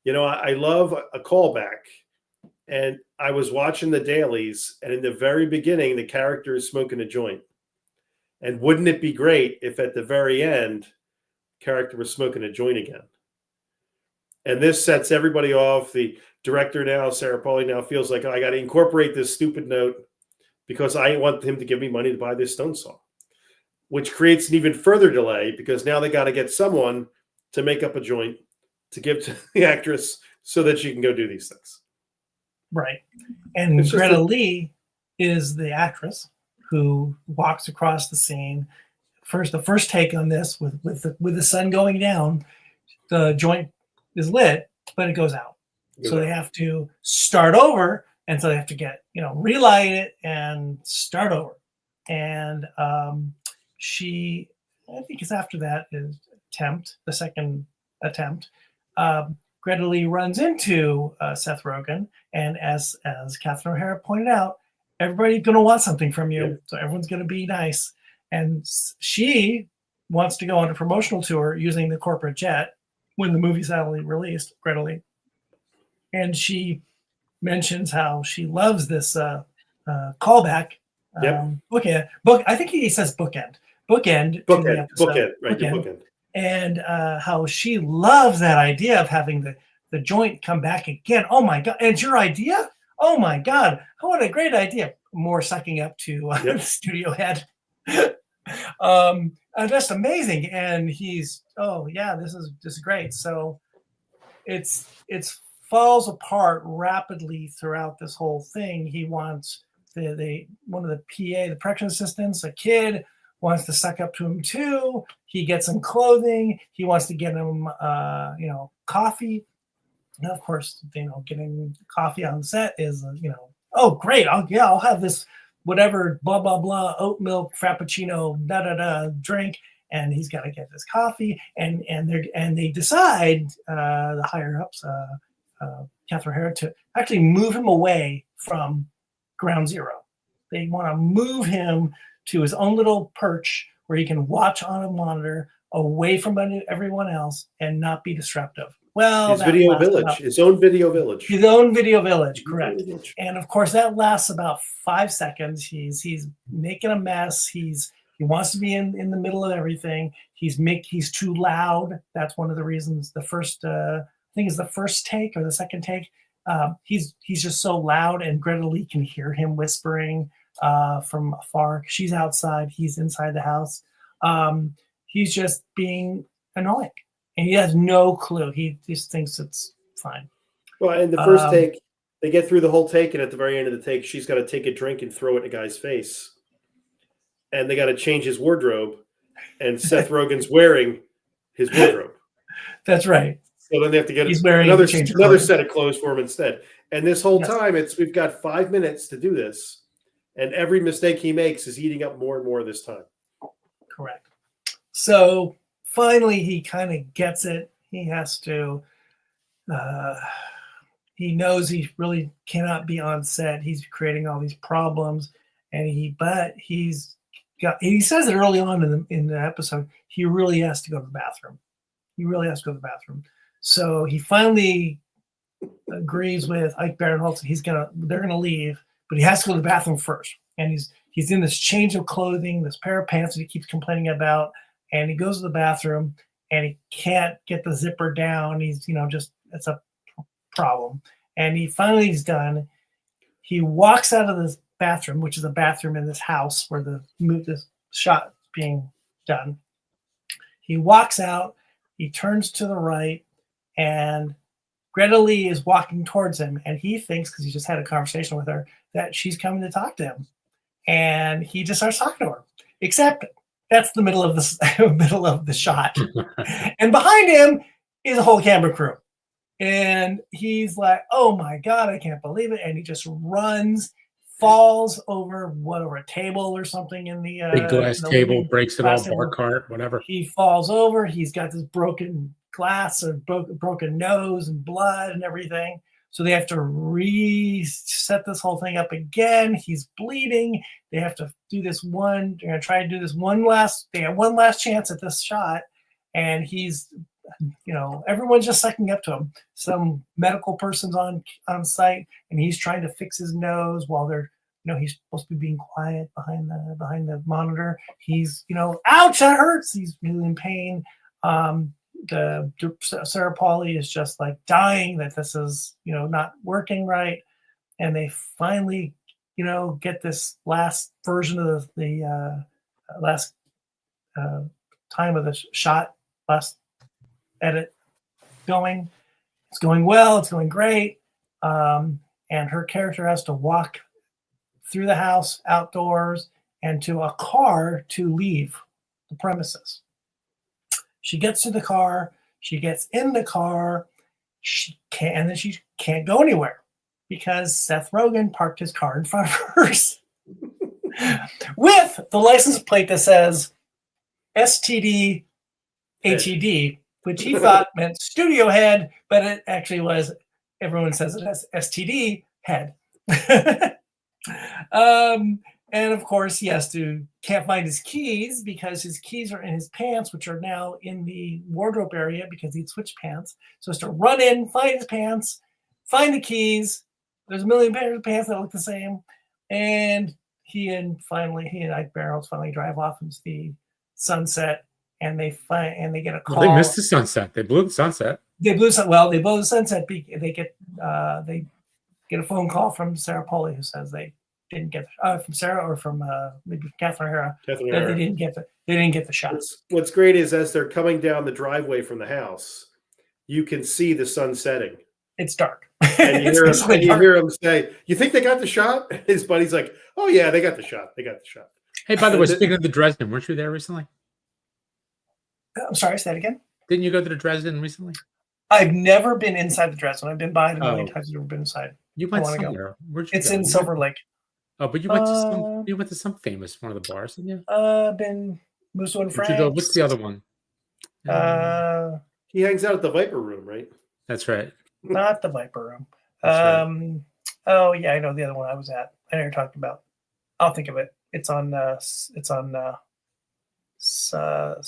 love a callback. And I was watching the dailies, and in the very beginning, the character is smoking a joint. And wouldn't it be great if at the very end, character was smoking a joint again? And this sets everybody off. The director now, Sarah Polley, now feels like, I got to incorporate this stupid note because I want him to give me money to buy this Stones song, which creates an even further delay because now they got to get someone to make up a joint to give to the actress so that she can go do these things. Right. And Greta Lee is the actress who walks across the scene. The first take on this with the sun going down, the joint is lit, but it goes out. So they have to start over. And so they have to relight it and start over. And she, I think it's after that is the second attempt. Greta Lee runs into Seth Rogen, and as Kathryn O'Hara pointed out, everybody's going to want something from you, so everyone's going to be nice. And she wants to go on a promotional tour using the corporate jet when the movie's finally released, Greta Lee. And she mentions how she loves this callback. I think he says bookend. Bookend. And how she loves that idea of having the joint come back again. Oh my God. And it's your idea? Oh my God. What a great idea. More sucking up to the studio head. Just amazing. And he's, this is great. So it's falls apart rapidly throughout this whole thing. He wants one of the PA, the production assistants, a kid, wants to suck up to him too. He gets him clothing. He wants to get him, coffee. And of course, getting coffee on set is, oh great, I'll have this whatever blah blah blah oat milk frappuccino drink, and he's got to get this coffee. And they decide the higher ups, Kathryn Hahn, to actually move him away from Ground Zero. They want to move him to his own little perch where he can watch on a monitor away from everyone else and not be disruptive. Well, his video village, his own video village. His own video village, correct. And of course, that lasts about 5 seconds. He's making a mess. He wants to be in the middle of everything. He's too loud. That's one of the reasons. The first I think is the first take or the second take. He's just so loud, and Greta Lee can hear him whispering from afar. She's outside. He's inside the house. He's just being annoying. And he has no clue. He just thinks it's fine. Well, in the first take, they get through the whole take, and at the very end of the take, she's got to take a drink and throw it in a guy's face. And they got to change his wardrobe, and Seth Rogen's wearing his wardrobe. That's right. So then they have to get another set of clothes for him instead. And this whole time, we've got 5 minutes to do this, and every mistake he makes is eating up more and more this time. Correct. So finally, he kind of gets it. He has to. He knows he really cannot be on set. He's creating all these problems, and he says it early on in the episode. He really has to go to the bathroom. So he finally agrees with Ike Barinholtz. They're gonna leave, but he has to go to the bathroom first. And he's in this change of clothing, this pair of pants that he keeps complaining about. And he goes to the bathroom and he can't get the zipper down. It's a problem. And he's done. He walks out of this bathroom, which is a bathroom in this house where this shot is being done. He walks out, he turns to the right, and Greta Lee is walking towards him. And he thinks, because he just had a conversation with her, that she's coming to talk to him. And he just starts talking to her. Except that's the middle of the shot. And behind him is a whole camera crew. And he's like, oh my God, I can't believe it. And he just runs, falls over a table or something in the big glass table, breaks it all, bar cart, whatever. He falls over. He's got this broken glass and broken nose and blood and everything. So they have to reset this whole thing up again. He's bleeding. They have to do this one. They're going to try to do this they have one last chance at this shot. And he's, everyone's just sucking up to him. Some medical person's on site, and he's trying to fix his nose while they're, he's supposed to be being quiet behind the monitor. He's, ouch, that hurts. He's really in pain. Sarah Pauly is just like dying that this is, not working right. And they finally, get this last version of the last time of the shot, last edit going. It's going well. It's going great. And her character has to walk through the house, outdoors, and to a car to leave the premises. She gets to the car. She gets in the car. She can't go anywhere because Seth Rogen parked his car in front of hers with the license plate that says STD HED, which he thought meant studio head, but it actually was. Everyone says it as STD head. And of course, he can't find his keys because his keys are in his pants, which are now in the wardrobe area because he'd switched pants. So he has to run in, find his pants, find the keys. There's a million pairs of pants that look the same. And he and Ike Barinholtz finally drive off into the sunset, and they get a call. Well, they missed the sunset. They blew the sunset. They blow the sunset. They get a phone call from Sarah Pauly who says they didn't get from Sarah or from maybe Kathryn Hahn. They didn't get the shot. What's great is as they're coming down the driveway from the house, you can see the sun setting. It's dark. And you hear him say, "You think they got the shot?" His buddy's like, "Oh yeah, they got the shot. They got the shot." Hey, by the way, speaking of the Dresden, weren't you there recently? I'm sorry, say that again. Didn't you go to the Dresden recently? I've never been inside the Dresden. I've been by it a million times. I've never been inside. You went somewhere. Where'd you It's go? in Silver Lake. Oh, but you went to some famous one of the bars, didn't you? Been Musso and Frank. What's the other one? He hangs out at the Viper Room, right? That's right. Not the Viper Room. Right. Oh yeah, I know the other one I was at. I know you're talking about. I'll think of it. It's on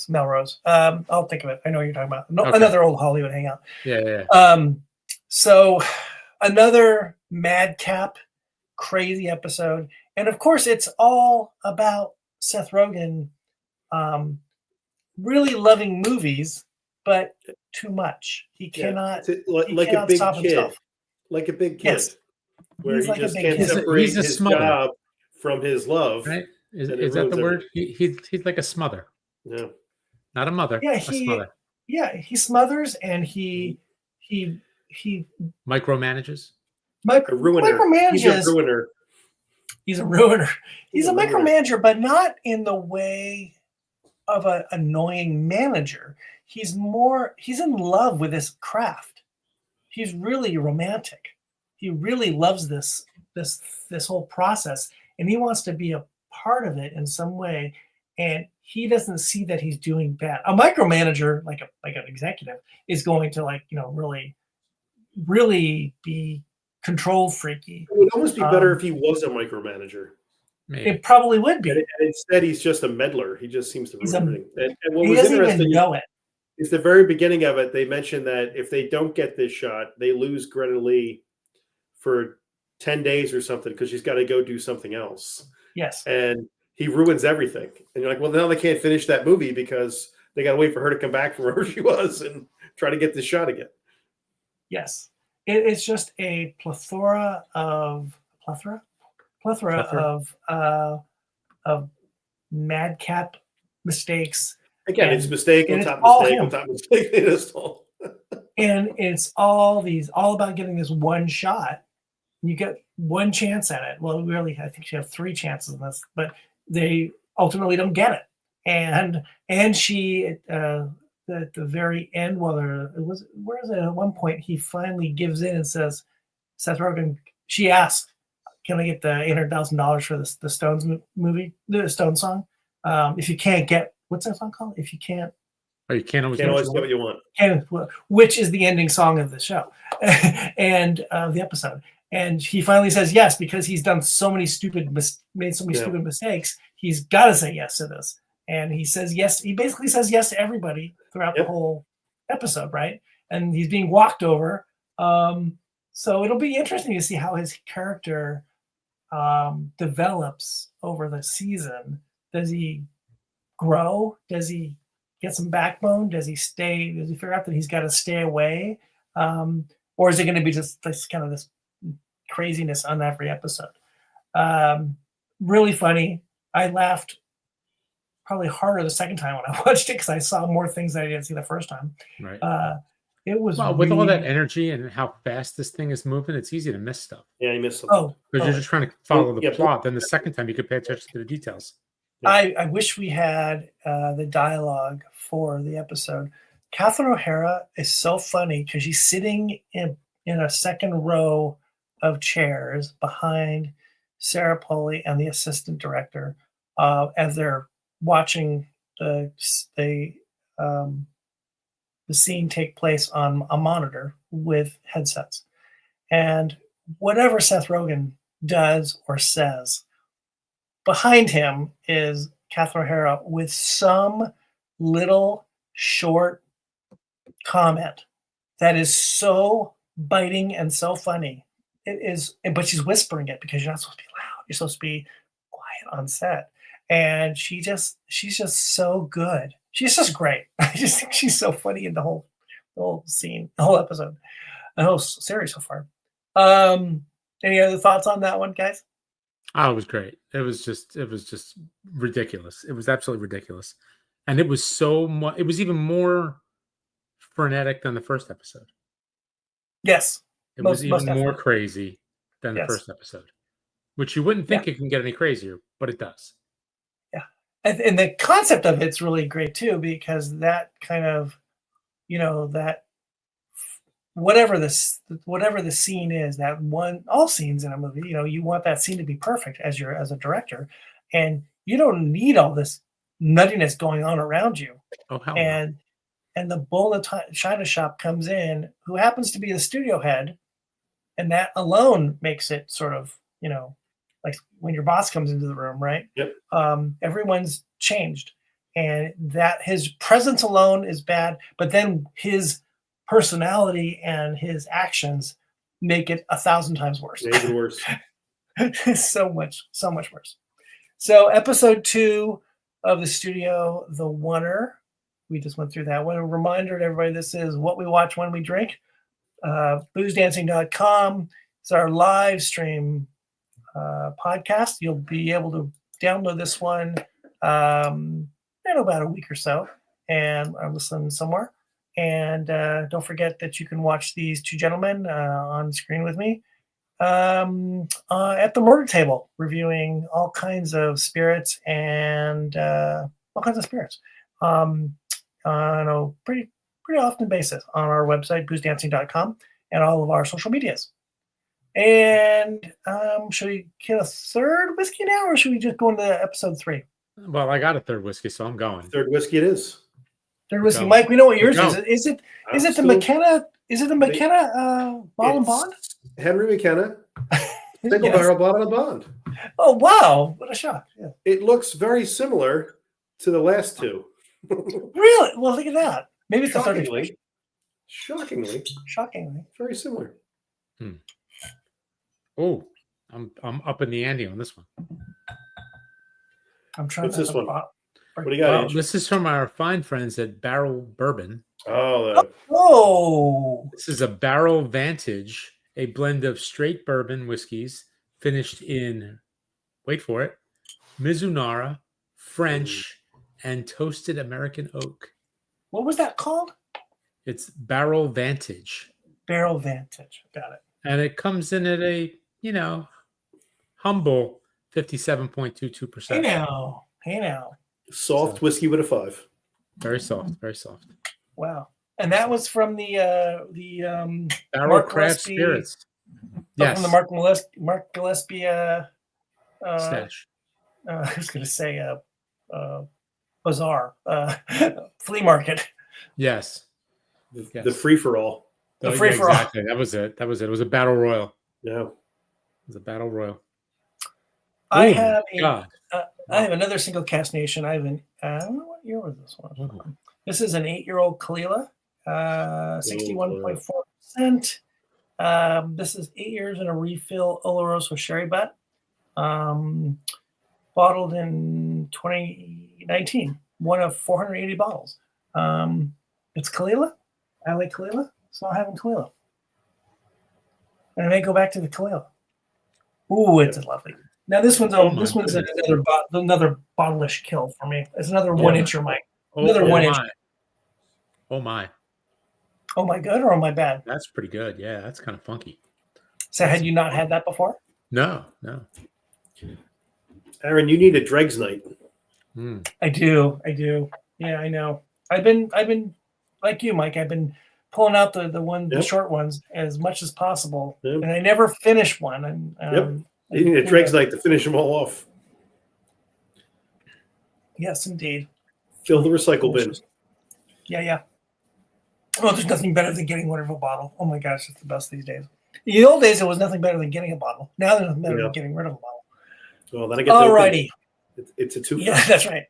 Melrose. I'll think of it. I know what you're talking about. No, Okay. Another old Hollywood hangout. Yeah. So another madcap, crazy episode, and of course, it's all about Seth Rogen, really loving movies, but too much. He cannot. Like cannot a big stop kid. himself. Like a big kid. Yes. Where He's he like a just big can't kid. separate He's a his smother. job from his love. Right? Is and it that the ruins word? He's like a smother. Yeah. Not a mother. Yeah, a smother. he smothers and he Micromanages. A ruiner. He's a micromanages. ruiner. He's a ruiner. He's a ruiner. micromanager, but not in the way of an annoying manager. He's in love with his craft. He's really romantic. He really loves this whole process, and he wants to be a part of it in some way. And he doesn't see that he's doing bad. A micromanager, like an executive, is going to really, really be control freaky. It would almost be better if he was a micromanager. Maybe. It probably would be. And instead, he's just a meddler. He just seems to ruin everything. And what He was doesn't even interesting know it. is the very beginning of it. They mentioned that if they don't get this shot, they lose Greta Lee for 10 days or something because she's got to go do something else. Yes. And he ruins everything. And you're like, well, now they can't finish that movie because they got to wait for her to come back from wherever she was and try to get this shot again. Yes. It's just a plethora of madcap mistakes. Again, it's mistake on top of mistake. And it's all about getting this one shot. You get one chance at it. Well, really, I think you have 3 chances in this, but they ultimately don't get it. And she at the very end, at one point he finally gives in and says, Seth Rogen, she asked, can I get the $800,000 for the Stones movie, the Stones song? If you can't get, what's that song called? If you can't. Oh, you can't always get what you want. Which is the ending song of the show and the episode. And he finally says yes because he's done so many stupid mistakes. He's got to say yes to this. And he says yes. He basically says yes to everybody throughout the whole episode, right? And he's being walked over. So it'll be interesting to see how his character develops over the season. Does he grow? Does he get some backbone? Does he figure out that he's got to stay away? Or is it going to be just this kind of this craziness on every episode? Really funny. I laughed probably harder the second time when I watched it because I saw more things that I didn't see the first time. Right. It was with all that energy and how fast this thing is moving, it's easy to miss stuff. Yeah, you miss something. Because you're just trying to follow the plot. Then the second time you could pay attention to the details. Yeah. I wish we had the dialogue for the episode. Kathryn O'Hara is so funny because she's sitting in a second row of chairs behind Sarah Polley and the assistant director as they're watching the scene take place on a monitor with headsets. And whatever Seth Rogen does or says, behind him is Kathryn O'Hara with some little short comment that is so biting and so funny. It is, but she's whispering it because you're not supposed to be loud. You're supposed to be quiet on set. And she's just so good. She's just great. I just think she's so funny in the whole scene, the whole episode, the whole series so far. Any other thoughts on that one, guys? Oh, it was great. It was just ridiculous. It was absolutely ridiculous. And it was it was even more frenetic than the first episode. Yes. It was even more crazy than the first episode, which you wouldn't think it can get any crazier, but it does. Yeah. And the concept of it's really great too, because that kind of, that whatever the scene is, all scenes in a movie, you want that scene to be perfect as a director, and you don't need all this nuttiness going on around you. Oh, hell and the bull in the china shop comes in, who happens to be the studio head, and that alone makes it sort of, like when your boss comes into the room, right? Yep. Everyone's changed, and that his presence alone is bad, but then his personality and his actions make it 1,000 times worse. Even worse. so much worse. So episode 2 of the studio, The Oneer. We just went through that one. A reminder to everybody, this is What We Watch When We Drink. Boozedancing.com is our live stream podcast. You'll be able to download this one in about a week or so and listen somewhere. And don't forget that you can watch these two gentlemen on screen with me at the murder table, reviewing all kinds of spirits and all kinds of spirits on a pretty often basis on our website, boozedancing.com, and all of our social medias. And should we get a third whiskey now, or should we just go into episode 3? Well, I got a third whiskey, so I'm going. Third whiskey it is. Third whiskey, Mike. We know what yours is. Is it the Still- McKenna? Is it the McKenna Bottle and Bond? Henry McKenna, single Yes. barrel bottle and bond. Oh wow! What a shock! Yeah. It looks very similar to the last two. Really? Well, look at that. Maybe it's the third expression. Shockingly, very similar. Oh, I'm up in the ante on this one. I'm trying What's to. this one? What do you got? Well, Ange? this is from our fine friends at Barrel Bourbon. Oh. This is a Barrel Vantage, a blend of straight bourbon whiskeys finished in, wait for it, Mizunara, French, and toasted American oak. What was that called? It's Barrel Vantage. Barrel Vantage. Got it. And it comes in at a, humble 57.22%. Hey now. Soft whiskey with a 5. Very soft, very soft. Wow. And that was from the Barrel Mark Craft Gillespie- Spirits. From the Mark Gillespie Stash. I was going to say bazaar, flea market. Yes. The free for all. The free for all. Exactly. That was it. It was a battle royal. Yeah. It was a battle royal. I Oh, have God. I have another single cast nation. I don't know what year was this one. This is an 8-year-old Kalila, 61.4%. This is 8 years in a refill Oloroso sherry butt, bottled in 2019. One of 480 bottles. It's Kalila. I like Kalila, so I'm having Kalila. And I may go back to the Kalila. Ooh, it's lovely. Now this one's another bottle-ish kill for me. It's another 1-incher, Mike. Another 1 inch. Oh my. Oh my good or am I bad? That's pretty good. Yeah, that's kind of funky. So had you not had that before? No. Aaron, you need a dregs night. I do. Yeah, I know. I've been like you, Mike. I've been pulling out the short ones as much as possible, and I never finish one. You need a dregs night to finish them all off. Yes, indeed. Fill the recycle bin. Yeah. Well, there's nothing better than getting rid of a bottle. Oh my gosh, it's the best these days. In the old days, it was nothing better than getting a bottle. Now there's nothing better than getting rid of a bottle. Well, then I get Alrighty. It's a 2. Yeah, that's right.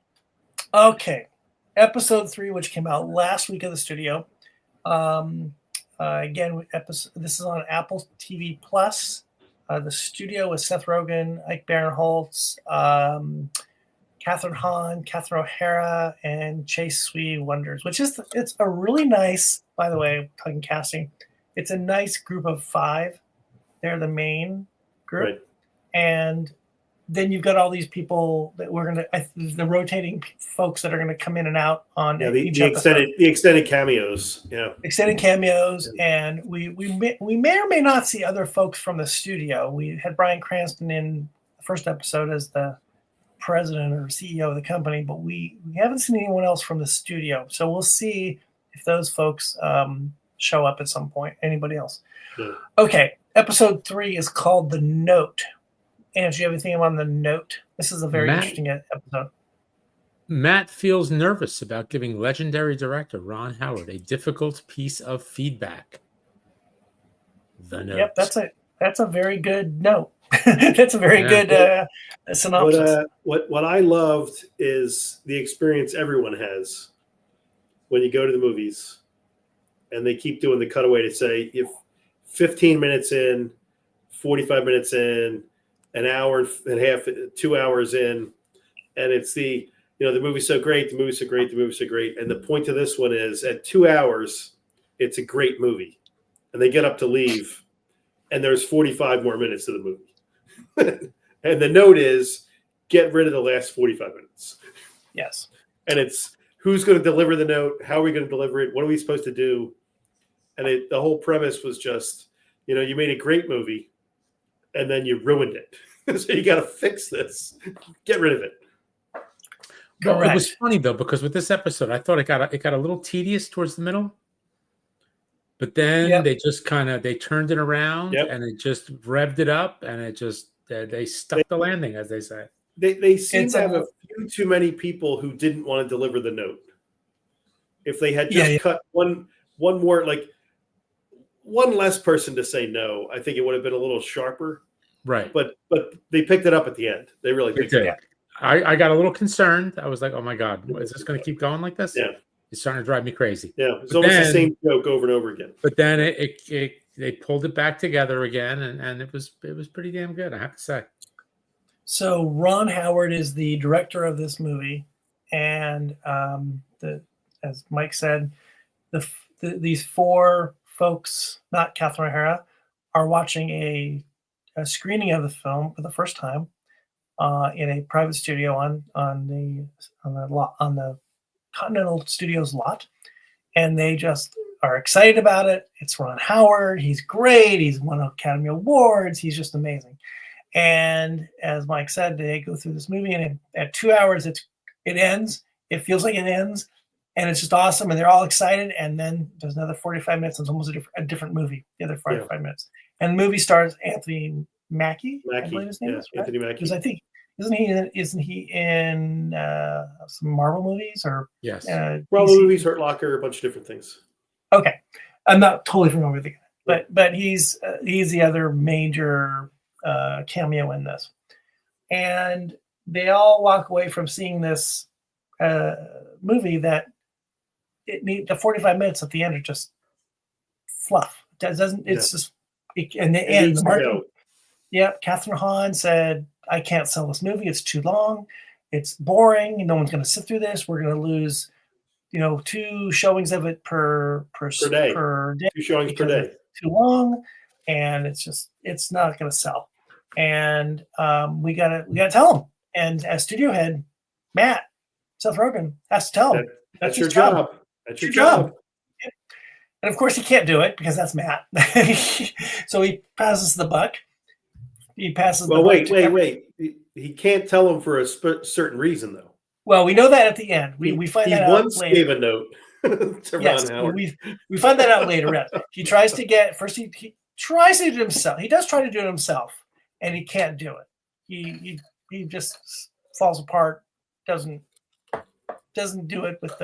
Okay. Episode 3, which came out last week of the studio. Again, this is on Apple TV Plus. The studio with Seth Rogen, Ike Barinholtz, Kathryn Hahn, Catherine O'Hara, and Chase Sui Wonders, it's a really nice, by the way, talking casting, it's a nice group of 5. They're the main group. Right. And then you've got all these people that the rotating folks that are going to come in and out on each episode. The extended cameos. Yeah. Extended cameos. And we may or may not see other folks from the studio. We had Bryan Cranston in the first episode as the president or CEO of the company, but we haven't seen anyone else from the studio. So we'll see if those folks show up at some point. Anybody else? Sure. Okay. Episode 3 is called The Note. And do you have anything on The Note? This is a very interesting episode. Matt feels nervous about giving legendary director Ron Howard a difficult piece of feedback. The Note. Yep, that's a very good note. That's a very good synopsis. What I loved is the experience everyone has when you go to the movies, and they keep doing the cutaway to say if 15 minutes in, 45 minutes in, an hour and a half, 2 hours in, and it's the movie's so great, the movie's so great, the movie's so great. And the point of this one is at 2 hours, it's a great movie. And they get up to leave, and there's 45 more minutes to the movie. And the note is, get rid of the last 45 minutes. Yes. And it's who's going to deliver the note? How are we going to deliver it? What are we supposed to do? And the whole premise was just, you made a great movie, and then you ruined it. So you got to fix this. Get rid of it. Well, it was funny though, because with this episode, I thought it got a little tedious towards the middle, but then they just they turned it around and it just revved it up, and it just they stuck the landing, as they say. They seem to have a few too many people who didn't want to deliver the note. If they had just cut one more, like one less person to say no, I think it would have been a little sharper. Right. But they picked it up at the end. They really picked it up. I got a little concerned. I was like, oh my God, is this going to keep going like this? Yeah. It's starting to drive me crazy. Yeah. It's almost the same joke over and over again. But then they pulled it back together again, and it was pretty damn good, I have to say. So Ron Howard is the director of this movie. And as Mike said, these four folks, not Kathryn Hahn, are watching a screening of the film for the first time in a private studio on the Continental Studios lot, and they just are excited about it. It's Ron Howard. He's great. He's won Academy Awards. He's just amazing. And as Mike said, they go through this movie, and at 2 hours, it ends. It feels like it ends, and it's just awesome. And they're all excited. And then there's another 45 minutes. It's almost a different movie. The other 45 minutes, and the movie stars Anthony Mackie. I believe his name is, right? Anthony Mackie. Because I think isn't he in some Marvel movies or Marvel movies, Hurt Locker, a bunch of different things. Okay, I'm not totally familiar with the guy, but he's the other major cameo in this, and they all walk away from seeing this movie that the 45 minutes at the end are just fluff. It doesn't. It's just and the end. Kathryn Hahn said, I can't sell this movie. It's too long. It's boring. No one's going to sit through this. We're going to lose, 2 showings of it per day. 2 showings per day. Too long, and it's not going to sell. And we gotta tell him. And as studio head, Seth Rogen has to tell him. That's your job. That's your job. And of course, he can't do it because that's Matt. So he passes the buck. Wait. He can't tell him for a certain reason, though. Well, we know that at the end. We find that out later. He once gave a note to Ron Howard. We find that out later. He tries to get first. He tries to do it himself. He does try to do it himself, and he can't do it. He just falls apart. Doesn't do it with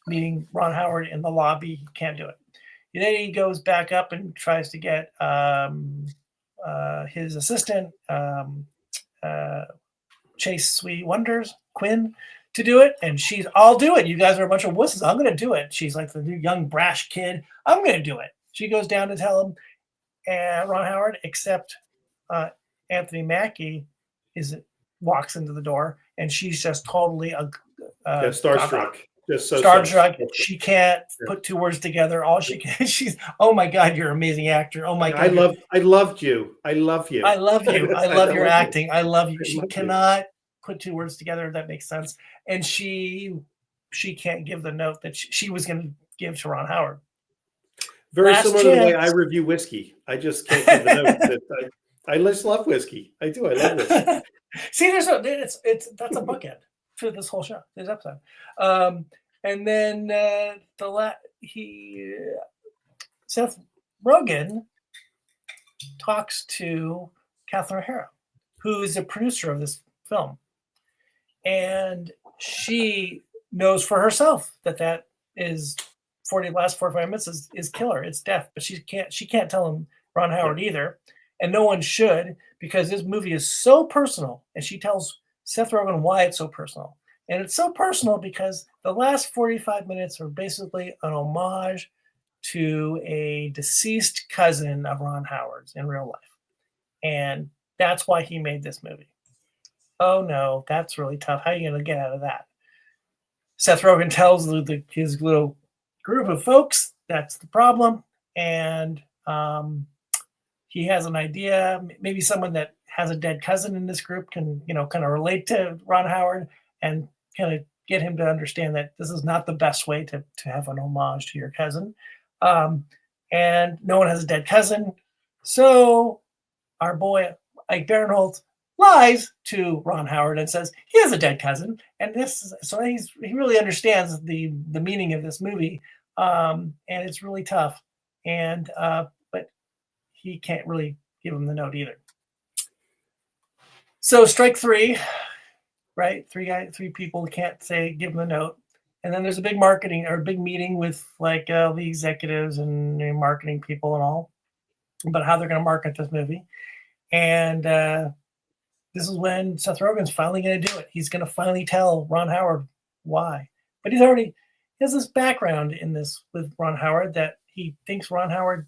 meeting Ron Howard in the lobby. He can't do it. And then he goes back up and tries to get his assistant, Chase Sweet Wonders, Quinn, to do it. And she's, I'll do it. You guys are a bunch of wusses. I'm going to do it. She's like the new young brash kid. I'm going to do it. She goes down to tell him, Ron Howard, except Anthony Mackie walks into the door, and she's just totally starstruck. Just so starstruck. She can't put 2 words together. All she can, she's, oh my God, you're an amazing actor. Oh my God, I loved you. I love you. I love you. I love your acting. I love you. She cannot put 2 words together. If that makes sense. And she can't give the note that she was going to give to Ron Howard. Very similar to the way I review whiskey. I just can't give the note. I just love whiskey. I do. I love whiskey. See, that's a bookend for this whole show, this episode. And then Seth Rogen talks to Kathryn Hahn, who is a producer of this film, and she knows for herself that is last 45 minutes is killer. It's death, but she can't tell him Ron Howard either. and no one should, because this movie is so personal, and she tells Seth Rogen why it's so personal. And it's so personal because the last 45 minutes are basically an homage to a deceased cousin of Ron Howard's in real life. And that's why he made this movie. Oh no, that's really tough. How are you going to get out of that? Seth Rogen tells his little group of folks that's the problem. And he has an idea. Maybe someone that has a dead cousin in this group can, kind of relate to Ron Howard and kind of get him to understand that this is not the best way to have an homage to your cousin. And no one has a dead cousin. So our boy, Ike Barinholtz, lies to Ron Howard and says he has a dead cousin. And he really understands the meaning of this movie. And it's really tough. And, but he can't really give him the note either. So strike three, right? Three people can't give him the note. And then there's a big meeting with the executives and marketing people and all about how they're going to market this movie. And this is when Seth Rogen's finally going to do it. He's going to finally tell Ron Howard why. But he has this background in this with Ron Howard that he thinks Ron Howard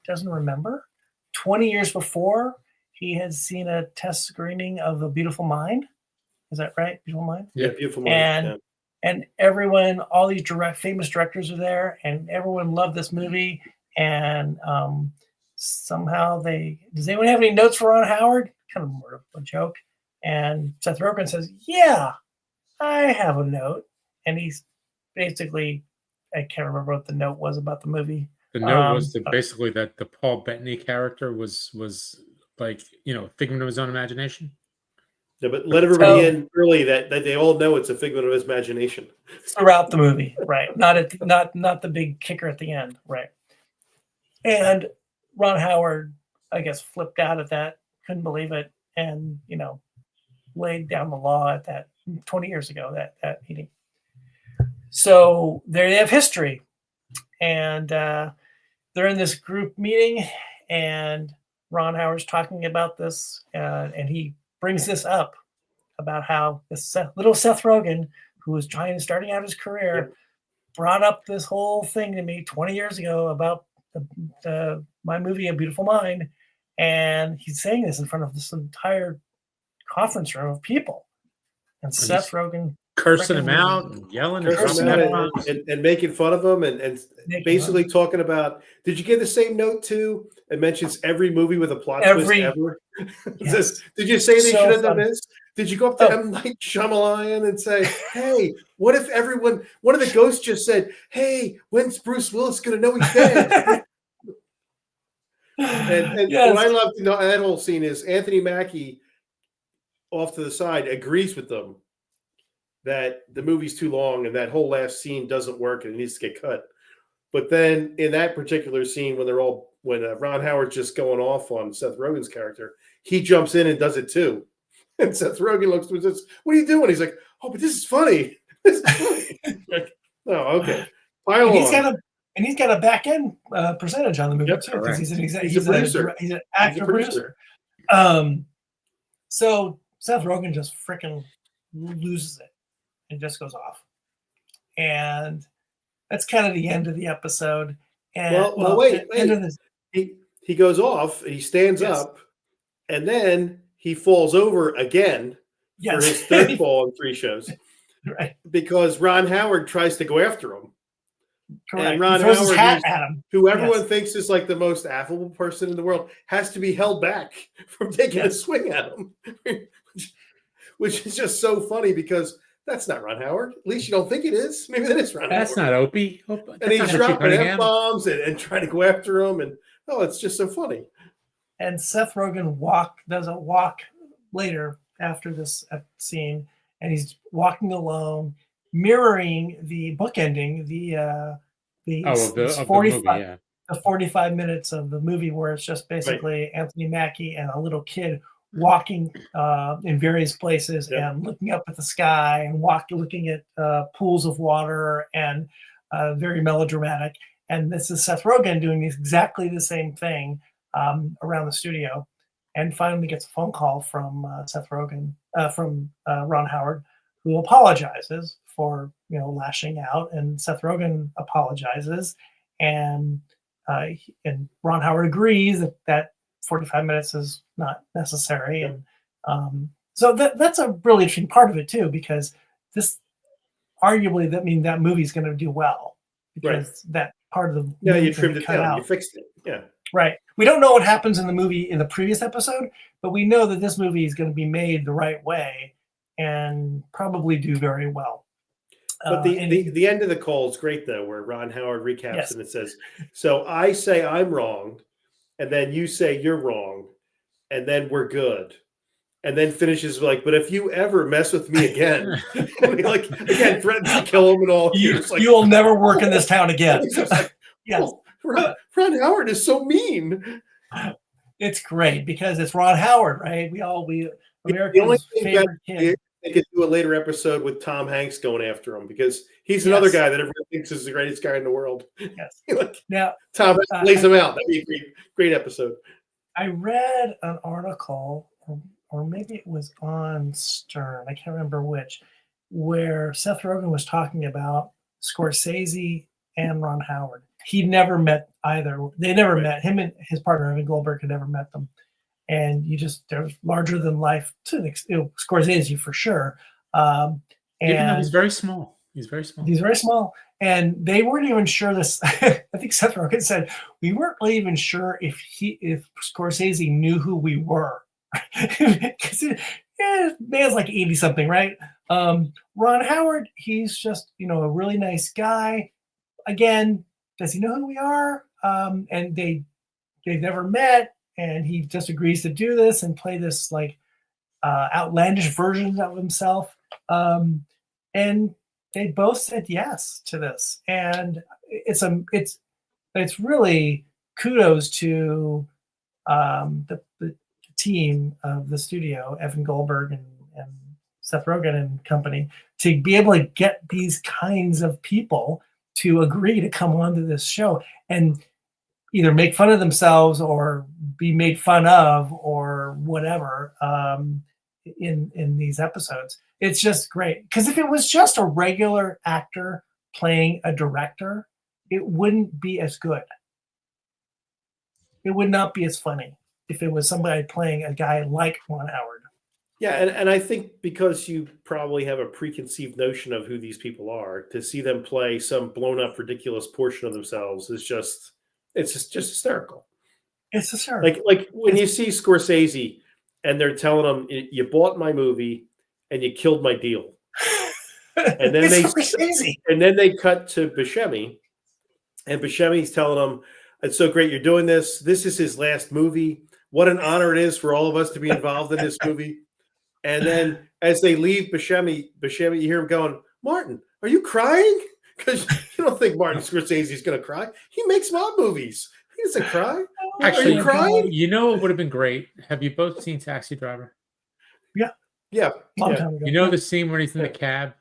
doesn't remember. 20 years before, he had seen a test screening of A Beautiful Mind. Is that right? Beautiful Mind? Yeah, Beautiful Mind. And everyone, all these famous directors are there, and everyone loved this movie. And somehow does anyone have any notes for Ron Howard? Kind of more of a joke. And Seth Rogen says, yeah, I have a note. And he's basically, I can't remember what the note was about the movie. The note was basically that the Paul Bettany character was figment of his own imagination. Yeah, but let everybody in early that they all know it's a figment of his imagination throughout the movie, right? Not the big kicker at the end, right? And Ron Howard, I guess, flipped out at that, couldn't believe it, and laid down the law at that 20 years ago that meeting. So there they have history, and they're in this group meeting, and Ron Howard's talking about this, and he brings this up about how this little Seth Rogen, who was starting out his career, brought up this whole thing to me 20 years ago about my movie, A Beautiful Mind. And he's saying this in front of this entire conference room of people. And Seth Rogen cursing him out and yelling and making fun of him and basically talking about, did you get the same note too? It mentions every movie with a plot twist ever. Yes. Did you say they should have done this? Did you go up to M. Night Shyamalan and say, hey, what if one of the ghosts just said, hey, when's Bruce Willis going to know he's dead? and what I love to know that whole scene is Anthony Mackie off to the side agrees with them that the movie's too long and that whole last scene doesn't work and it needs to get cut. But then in that particular scene, when Ron Howard's just going off on Seth Rogen's character, he jumps in and does it too. And Seth Rogen looks to him and says, what are you doing? He's like, oh, but this is funny. This is funny. Like, oh, okay. He's got a back end percentage on the movie too, because he's a producer. He's an actor producer. So Seth Rogen just freaking loses it and just goes off, and that's kind of the end of the episode. And wait. He goes off. He stands up, and then he falls over again for his third fall in 3 shows, right? Because Ron Howard tries to go after him. Correct. And Ron Howard, his hat at him. Who everyone thinks is like the most affable person in the world, has to be held back from taking a swing at him, which is just so funny because that's not Ron Howard. At least you don't think it is. Maybe that is Ron Howard. That's not Opie. And he's dropping F-bombs and trying to go after him. And it's just so funny. And Seth Rogen does a walk later after this scene, and he's walking alone, mirroring the bookending, the 45 minutes of the movie where it's just basically Anthony Mackie and a little kid walking in various places and looking up at the sky and looking at pools of water and very melodramatic. And this is Seth Rogen doing exactly the same thing around the studio, and finally gets a phone call from Seth Rogen, from Ron Howard, who apologizes for lashing out, and Seth Rogen apologizes, and Ron Howard agrees that 45 minutes is not necessary, and so that's a really interesting part of it too, because this arguably that movie's going to do well, because that part of the you trimmed it down, out. You fixed it, right. We don't know what happens in the movie in the previous episode, but we know that this movie is going to be made the right way and probably do very well. But the end of the call is great, though, where Ron Howard recaps and it says, so I say I'm wrong, and then you say you're wrong, and then we're good. And then finishes like, but if you ever mess with me again, like again, threatens to kill him and all. You will never work in this town again. Yes. Ron Howard is so mean. It's great because it's Ron Howard, right? America's favorite kid. They could do a later episode with Tom Hanks going after him, because he's another guy that everyone thinks is the greatest guy in the world. Yes. Now Tom lays him out. That'd be a great episode. I read an article, or maybe it was on Stern, I can't remember which, where Seth Rogen was talking about Scorsese and Ron Howard. He'd never met either. They never met. Him and his partner, Evan Goldberg, had never met them. And they're larger than life to Scorsese for sure. And even though he's very small. He's very small. And they weren't even sure this. I think Seth Rogen said, we weren't really even sure if Scorsese knew who we were. Because man's like 80 something, right? Ron Howard, he's just a really nice guy. Again, does he know who we are? And they've never met, and he just agrees to do this and play this like outlandish version of himself. And they both said yes to this, and it's really kudos to the team of the studio, Evan Goldberg and Seth Rogen and company, to be able to get these kinds of people to agree to come onto this show and either make fun of themselves or be made fun of or whatever in these episodes. It's just great, because if it was just a regular actor playing a director, it wouldn't be as good. It would not be as funny if it was somebody playing a guy like Ron Howard. Yeah, and I think because you probably have a preconceived notion of who these people are, to see them play some blown up, ridiculous portion of themselves is just hysterical. It's hysterical. Like when you see Scorsese and they're telling him, you bought my movie and you killed my deal. And then they cut to Buscemi, and Buscemi's telling him, it's so great you're doing this. This is his last movie. What an honor it is for all of us to be involved in this movie. And then as they leave Buscemi, you hear him going, Martin, are you crying? Because you don't think Martin Scorsese is going to cry. He makes mob movies. He doesn't cry. Actually, are you crying? You know, it would have been great. Have you both seen Taxi Driver? Yeah. Long time ago. You know the scene where he's in the cab?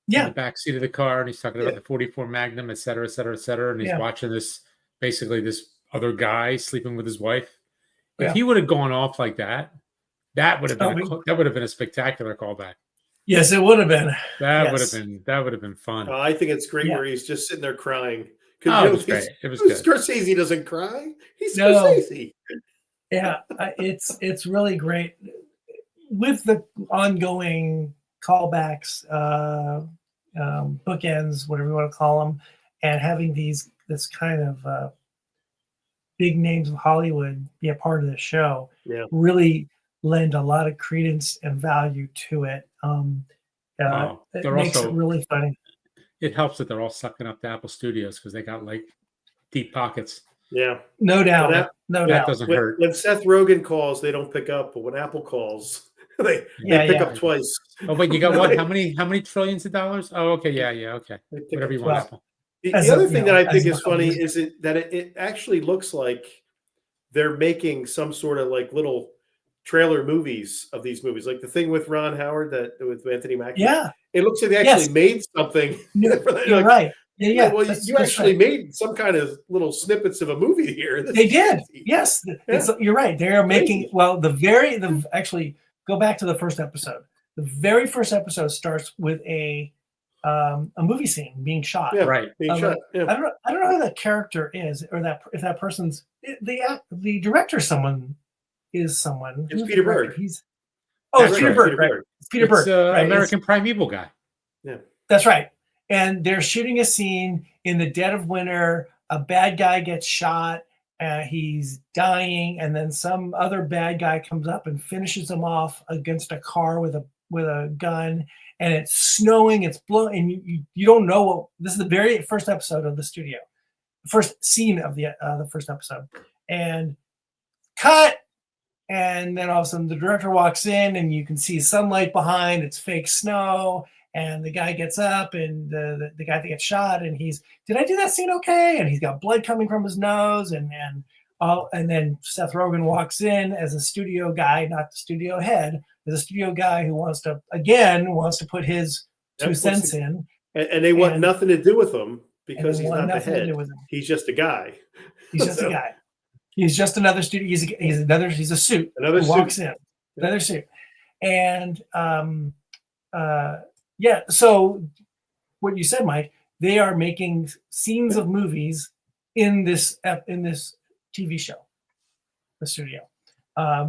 Yeah. In the back seat of the car, and he's talking about the 44 Magnum, et cetera, et cetera, et cetera. And he's watching this other guy sleeping with his wife. If he would have gone off like that, that would have been a spectacular callback. Yes, it would have been. That would have been fun. I think it's great where he's just sitting there crying. It was great. It was good. Scorsese doesn't cry. He's Scorsese. Yeah, it's really great with the ongoing callbacks, bookends, whatever you want to call them, and having this kind of big names of Hollywood be a part of the show. Really lend a lot of credence and value to it. It makes it really funny. It helps that they're all sucking up to Apple Studios because they got like deep pockets. Yeah, no doubt. That doesn't hurt. When Seth Rogen calls, they don't pick up, but when Apple calls, they pick up twice. Oh, wait, you got what? How many trillions of dollars? Oh, okay, okay. Whatever you want, Apple. The other thing that I think is funny is that it actually looks like they're making some sort of like little trailer movies of these movies, like the thing with Ron Howard with Anthony Mackie. Yeah, it looks like they actually made something. You're right. Yeah. Well, that's actually right. made some kind of little snippets of a movie here. They did. Yes, you're right. They are making actually go back to the first episode. The very first episode starts with a movie scene being shot. Yeah, right. Being shot. Yeah. I don't know who that character is, or that if that person's the director. Someone. It's Peter Berg. It's Peter Berg, right? It's Peter Berg, right? American Primeval guy. Yeah, that's right. And they're shooting a scene in the dead of winter. A bad guy gets shot. He's dying, and then some other bad guy comes up and finishes him off against a car with a gun. And it's snowing. It's blowing, and you don't know what. This is the very first episode of the studio, first scene of the first episode, and cut. And then all of a sudden the director walks in and you can see sunlight behind, it's fake snow. And the guy gets up and the guy that gets shot and did I do that scene okay? And he's got blood coming from his nose. And then Seth Rogen walks in as a studio guy, not the studio head, as a studio guy who wants to put his 2 cents in. And they want nothing to do with him because he's not the head. He's just a guy. He's just a guy. He's just another studio. He's a suit. Another who suit. Walks in. Another suit. And so what you said, Mike, they are making scenes of movies in this TV show, the studio,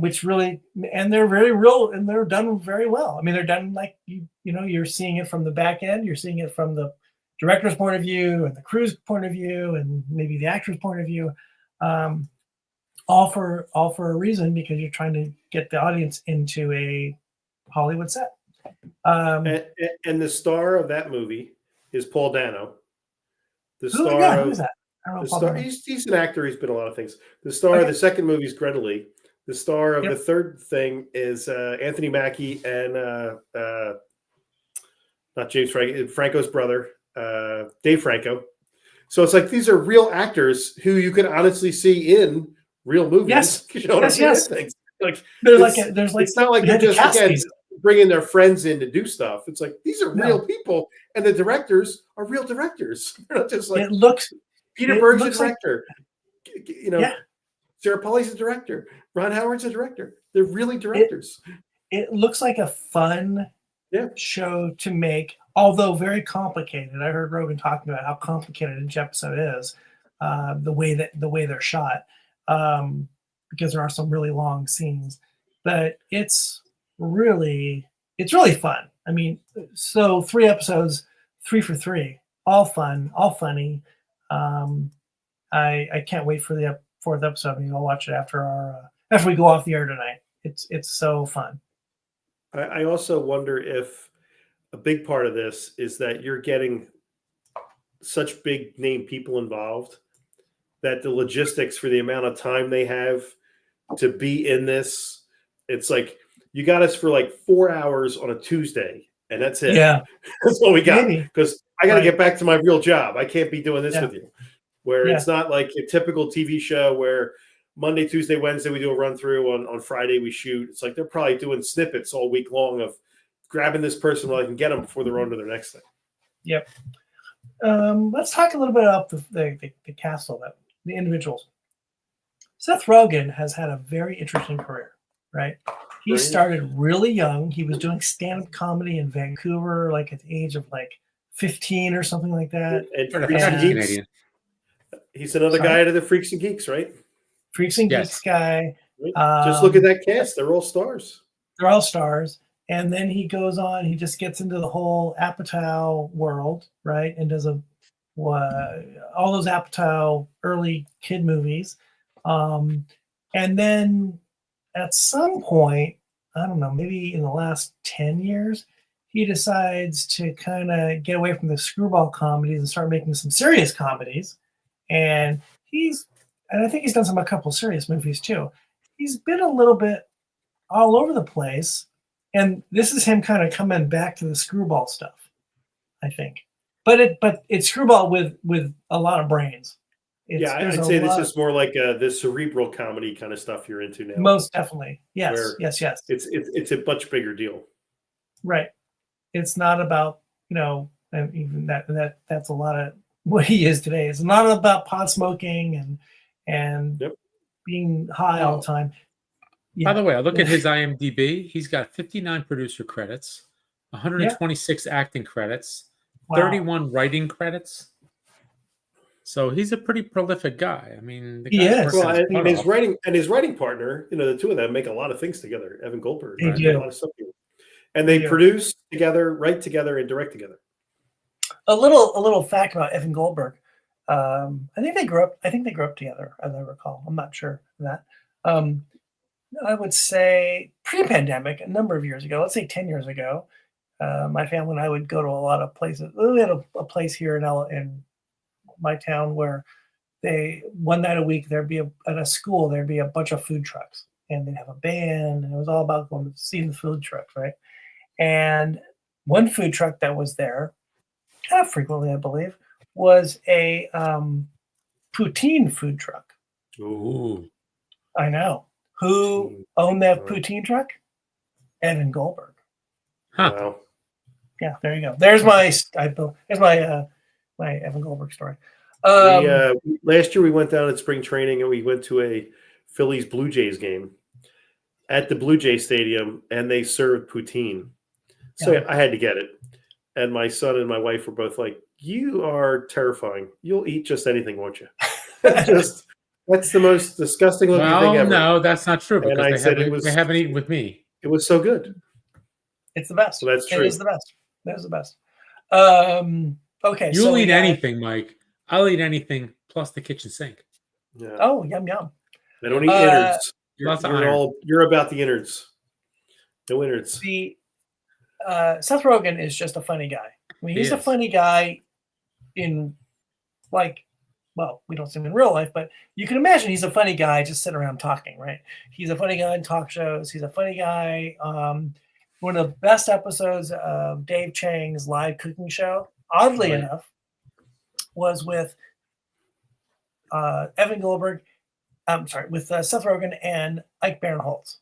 which really, and they're very real and they're done very well. I mean, they're done like you're seeing it from the back end, you're seeing it from the director's point of view and the crew's point of view and maybe the actor's point of view. All for a reason, because you're trying to get the audience into a Hollywood set. And the star of that movie is Paul Dano. Who's that? I don't know. Star, he's an actor. He's been in a lot of things. The star of the second movie is Greta Lee. The star of the third thing is Anthony Mackie and not James Franco's brother, Dave Franco. So it's like these are real actors who you can honestly see in real movies. Yes. Yes. Like it's not like they're just bringing their friends in to do stuff. It's like these are real people, and the directors are real directors. They're not just like Peter Berg's a director. Sarah Polley's a director. Ron Howard's a director. They're really directors. It looks like a fun show to make, although very complicated. I heard Rogen talking about how complicated each episode is, the way they're shot. Because there are some really long scenes, but it's really fun. I mean, so 3 episodes, 3 for 3, all fun, all funny. I can't wait for the 4th episode. I mean, I'll watch it after we go off the air tonight. It's so fun. I also wonder if a big part of this is that you're getting such big name people involved that the logistics for the amount of time they have to be in this, it's like you got us for like 4 hours on a Tuesday and that's it. Yeah. That's all we got. Because I got to get back to my real job. I can't be doing this with you. Where it's not like a typical TV show where Monday, Tuesday, Wednesday, we do a run through. On Friday, we shoot. It's like they're probably doing snippets all week long of grabbing this person while I can get them before they're on to their next thing. Yep. Let's talk a little bit about the cast of the individuals. Seth Rogen has had a very interesting career, right? He started really young. He was doing stand-up comedy in Vancouver, like at the age of like 15 or something like that. And he's another guy out of the Freaks and Geeks, right? Freaks and Geeks guy. Just look at that cast. They're all stars. They're all stars. And then he goes on, he just gets into the whole Apatow world, right? And does all those Apatow early kid movies. And then at some point, I don't know, maybe in the last 10 years, he decides to kind of get away from the screwball comedies and start making some serious comedies. And I think he's done a couple serious movies too. He's been a little bit all over the place. And this is him kind of coming back to the screwball stuff, I think. But it's screwball with a lot of brains. I'd say this is more like the cerebral comedy kind of stuff you're into now. Most definitely. Yes. It's a much bigger deal. Right. It's not about, and even that's a lot of what he is today. It's not about pot smoking and being high all the time. By the way, I look at his IMDb. He's got 59 producer credits, 126 acting credits, 31 writing credits. So he's a pretty prolific guy. I mean, the guy's well, and his writing partner, the two of them make a lot of things together. Evan Goldberg, they do a lot of stuff together. And they produce together, write together, and direct together. A little fact about Evan Goldberg. I think they grew up together, as I recall. I'm not sure of that. I would say pre-pandemic, a number of years ago, let's say 10 years ago, my family and I would go to a lot of places. We had a place here in my town where one night a week at a school there'd be a bunch of food trucks, and they'd have a band, and it was all about going to see the food trucks, right? And one food truck that was there, kind of frequently, I believe, was a poutine food truck. Ooh, I know. Who owned that poutine truck? Evan Goldberg. Huh. Wow. Yeah, there you go. There's my Evan Goldberg story. Last year we went down at spring training and we went to a Phillies Blue Jays game at the Blue Jay Stadium, and they served poutine. So I had to get it. And my son and my wife were both like, "You are terrifying. You'll eat just anything, won't you?" That's the most disgusting looking thing ever. No, that's not true. And I said they haven't eaten with me. It was so good. It's the best. So that's true. It is the best. That is the best. Okay. You'll eat anything, Mike. I'll eat anything plus the kitchen sink. Yeah. Oh, yum yum. I don't eat innards. You're you're about the innards. No innards. Seth Rogen is just a funny guy. I mean, he's a funny guy in we don't see him in real life, but you can imagine he's a funny guy just sitting around talking, right? He's a funny guy in talk shows. He's a funny guy. One of the best episodes of Dave Chang's live cooking show, oddly enough, was with Evan Goldberg. I'm sorry, with Seth Rogen and Ike Barinholtz.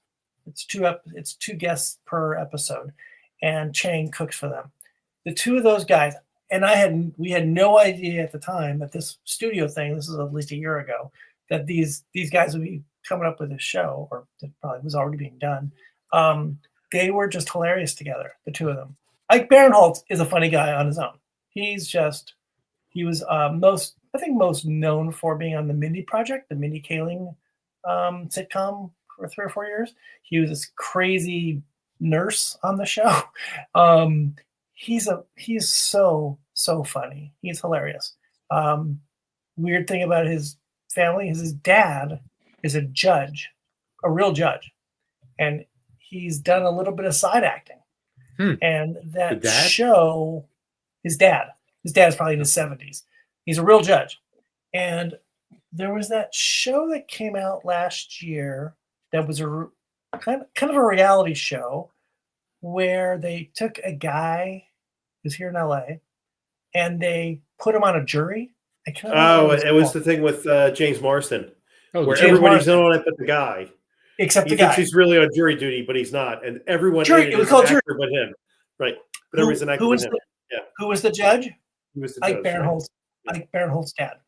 It's two guests per episode, and Chang cooks for them. The two of those guys, and we had no idea at the time that this studio thing, this is at least a year ago, that these guys would be coming up with a show, or it probably was already being done. They were just hilarious together, the two of them. Ike Barinholtz is a funny guy on his own. He was most known for being on the Mindy Project, the Mindy Kaling sitcom for 3 or 4 years. He was this crazy nurse on the show. He's so funny. He's hilarious. Weird thing about his family is his dad is a judge, a real judge, and he's done a little bit of side acting. And that show, his dad's probably in his 70s. He's a real judge. And there was that show that came out last year that was a kind of a reality show where they took a guy who's here in LA and they put him on a jury. It was the thing with James Marsden, where James everybody's Marsden. on it but the guy. Except the guy. guy. He's really on jury duty, but he's not. And everyone it was called jury. But him. Right. But everybody's an actor but him. Who was the judge? He was the Ike judge. Barinholtz. Ike Barinholtz's dad.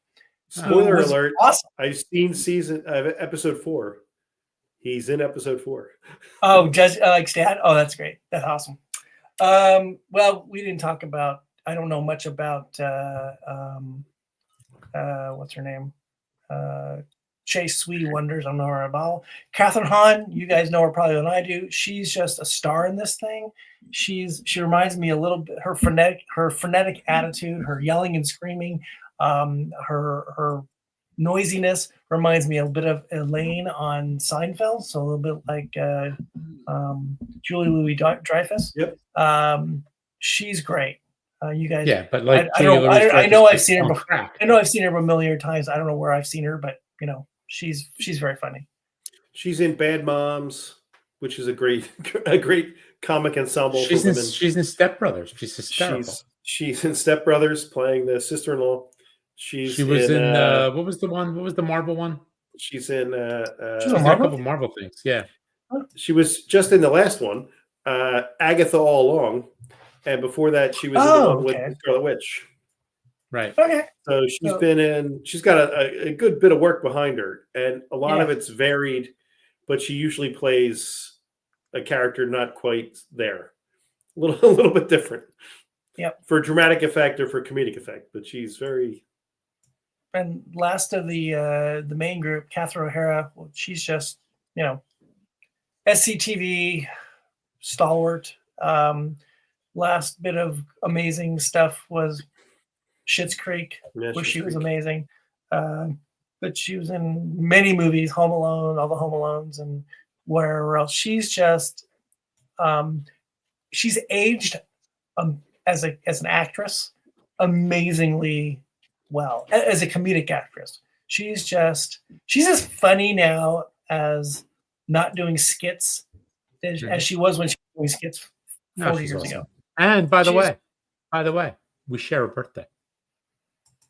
Spoiler alert. Awesome. I've seen episode 4. He's in episode 4. Oh, Judge Ike's dad? Oh, that's great. That's awesome. Well, we didn't talk about, I don't know much about what's her name? Chase Sweetie Wonders. I don't know her about. Kathryn Hahn, you guys know her probably than I do. She's just a star in this thing. She reminds me a little bit, her frenetic attitude, her yelling and screaming, her noisiness reminds me a bit of Elaine on Seinfeld, so a little bit like Julie Louis-Dreyfus. Yep. She's great. You guys, but like I know I've seen her before. I know I've seen her a million times. I don't know where I've seen her, but she's very funny. She's in Bad Moms, which is a great comic ensemble. She's in Step Brothers. She's hysterical. She's in Step Brothers playing the sister-in-law. She was in what was the one? What was the Marvel one? She's in she's in a couple Marvel things. Yeah. She was just in the last one, Agatha All Along, and before that she was in the one with Scarlet Witch. Right. Okay. So she's got a good bit of work behind her, and a lot of Yeah. it's varied, but she usually plays a character not quite there, a little bit different. Yep. For dramatic effect or for comedic effect, but she's very. And last of the main group, Kathryn O'Hara, well, she's just, SCTV stalwart. Last bit of amazing stuff was Schitt's Creek, where she was amazing. But she was in many movies, Home Alone, all the Home Alones, and wherever else. She's just, she's aged as an actress amazingly well, as a comedic actress. She's as funny now as not doing skits as she was when she was doing skits 40 years ago. And by the way, we share a birthday.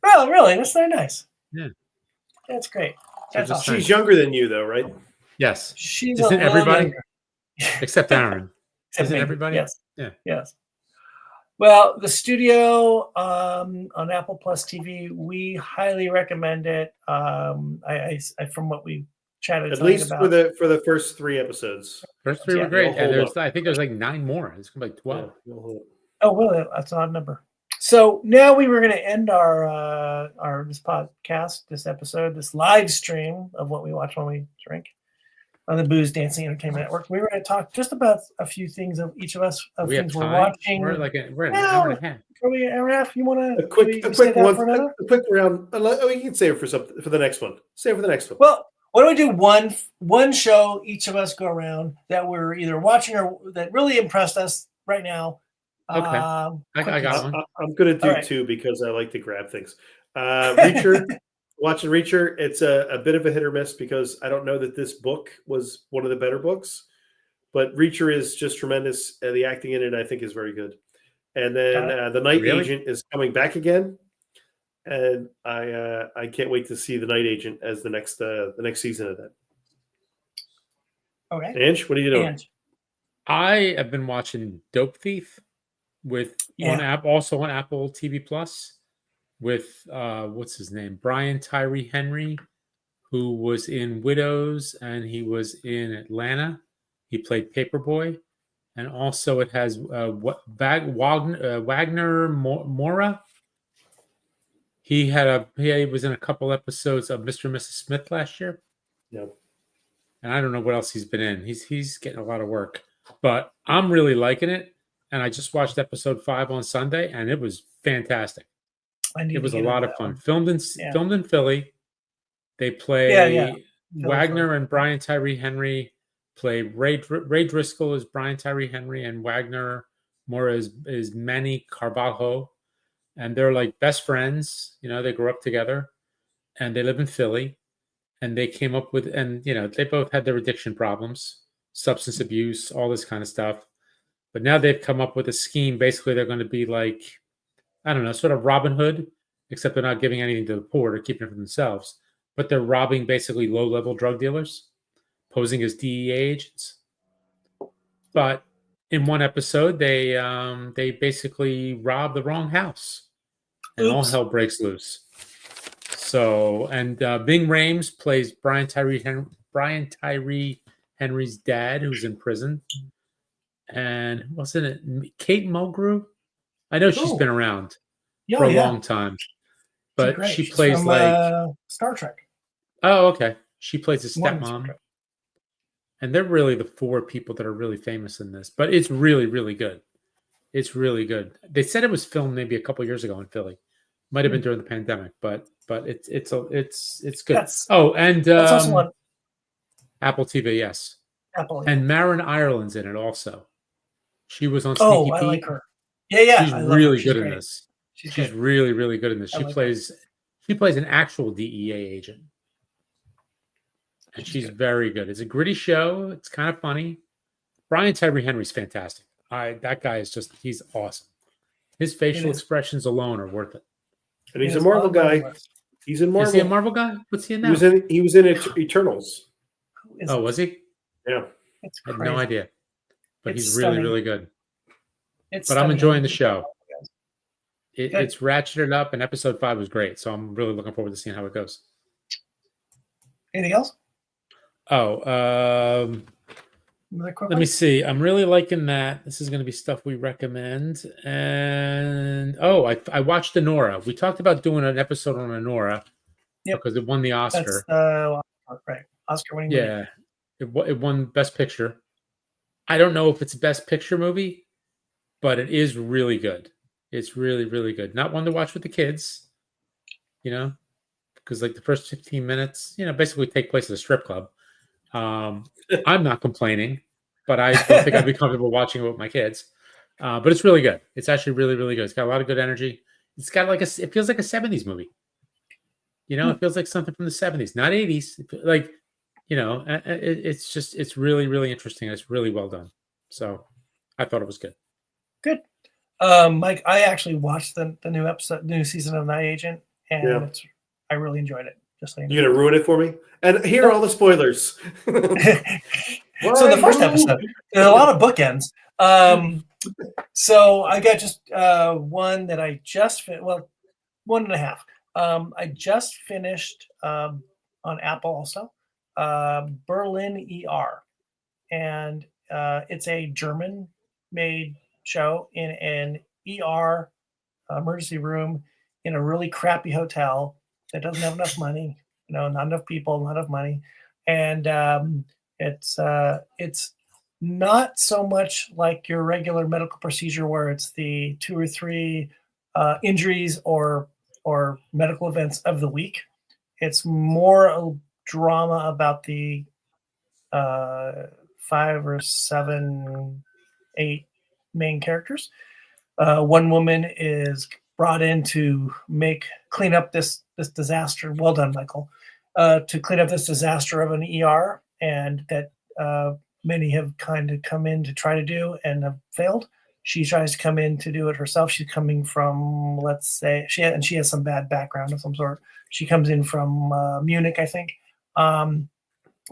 Oh, really? That's very nice. Yeah. That's great. That's awesome. She's younger than you, though, right? Yes. She's Isn't everybody? Younger. Except Aaron. Isn't me. Everybody? Yes. Yeah. Yes. Well, the studio on Apple Plus TV, we highly recommend it. I from what we chatted at least about. for the first 3 episodes. First 3 were great, and I think there's like 9 more. It's gonna be like 12. Yeah, oh, really? That's an odd number. So now we were going to end our this podcast, this episode, this live stream of what we watch when we drink on the Booze Dancing Entertainment Network. We were going to talk just about a few things of each of us of things we're watching. We're an hour and a half. Are we an hour and a half? You want to a quick round? Oh, you can save it for the next one. Save it for the next one. Well, why don't we do one show? Each of us go around that we're either watching or that really impressed us right now. Okay, I got one. I'm going to do 2 because I like to grab things. Reacher, watching Reacher, it's a bit of a hit or miss because I don't know that this book was one of the better books, but Reacher is just tremendous. The acting in it, I think, is very good. And then The Night Agent is coming back again, and I can't wait to see The Night Agent as the next season of that. Okay, Ange, what are you doing? Ange. I have been watching Dope Thief on Apple TV Plus with what's his name, Brian Tyree Henry, who was in Widows and he was in Atlanta. He played Paperboy, and also it has Wagner Mora. He was in a couple episodes of Mr. and Mrs. Smith last year. Yep. And I don't know what else he's been in. He's getting a lot of work, but I'm really liking it. And I just watched episode 5 on Sunday, and it was fantastic. It was a lot of fun. Filmed in Philly. They play Wagner and Brian Tyree Henry play Ray Driscoll as Brian Tyree Henry, and Wagner Mora is Manny Carvalho, and they're like best friends. They grew up together, and they live in Philly, and they came up with they both had their addiction problems, substance abuse, all this kind of stuff. But now they've come up with a scheme. Basically, they're going to be like, I don't know, sort of Robin Hood, except they're not giving anything to the poor. They're keeping it for themselves. But they're robbing basically low-level drug dealers, posing as DEA agents. But in one episode, they basically rob the wrong house, and all hell breaks loose. So, and Bing Rames plays Brian Tyree Henry's dad, who's in prison. And wasn't it Kate Mulgrew? I know she's been around for a long time, but she plays from, Star Trek. Oh, okay. She plays a stepmom, and they're really the 4 people that are really famous in this. But it's really, really good. It's really good. They said it was filmed maybe a couple years ago in Philly. Might have been during the pandemic, but it's good. And that's also one. Apple TV, yes. Apple, and Marin Ireland's in it also. She was on Sneaky Pete. I like her. Yeah. She's really good in this. She's really, really good in this. She plays an actual DEA agent. And she's very good. It's a gritty show. It's kind of funny. Brian Tyree Henry's fantastic. That guy is he's awesome. His facial expressions alone are worth it. And he's a Marvel guy. He's in Marvel. Is he a Marvel guy? What's he in now? He was in Eternals. Oh, was he? Yeah. I had no idea. But he's stunning. really, really good. But I'm enjoying the show. It's ratcheted up, and episode 5 was great. So I'm really looking forward to seeing how it goes. Anything else? Oh, let me see. I'm really liking that. This is going to be stuff we recommend. And I watched Anora. We talked about doing an episode on Anora because it won the Oscar. That's right. Oscar winning movie. Yeah, it won Best Picture. I don't know if it's Best Picture movie, but it is really good. It's really, really good. Not one to watch with the kids, because like the first 15 minutes, basically take place at a strip club. I'm not complaining, but I don't think I'd be comfortable watching it with my kids. But it's really good. It's actually really, really good. It's got a lot of good energy. It's got it feels like a 70s movie. It feels like something from the 70s, not 80s. It's really, really interesting. It's really well done. So I thought it was good. Good. Mike, I actually watched the new season of Night Agent, and I really enjoyed it. Just so you're gonna ruin it for me, and here are all the spoilers. So the first episode, there's a lot of bookends. So I got just one that I just one and a half. I just finished on Apple also, Berlin ER, and it's a German-made show in an ER emergency room in a really crappy hotel that doesn't have enough money, not enough people, not enough money, and it's not so much like your regular medical procedure where it's the 2 or 3 injuries or medical events of the week. It's more a drama about the 5 or 7, 8 main characters. One woman is brought in to clean up this disaster. Well done, Michael. To clean up this disaster of an ER, and that many have kind of come in to try to do and have failed. She tries to come in to do it herself. She's coming from, let's say, she has some bad background of some sort. She comes in from Munich, I think, and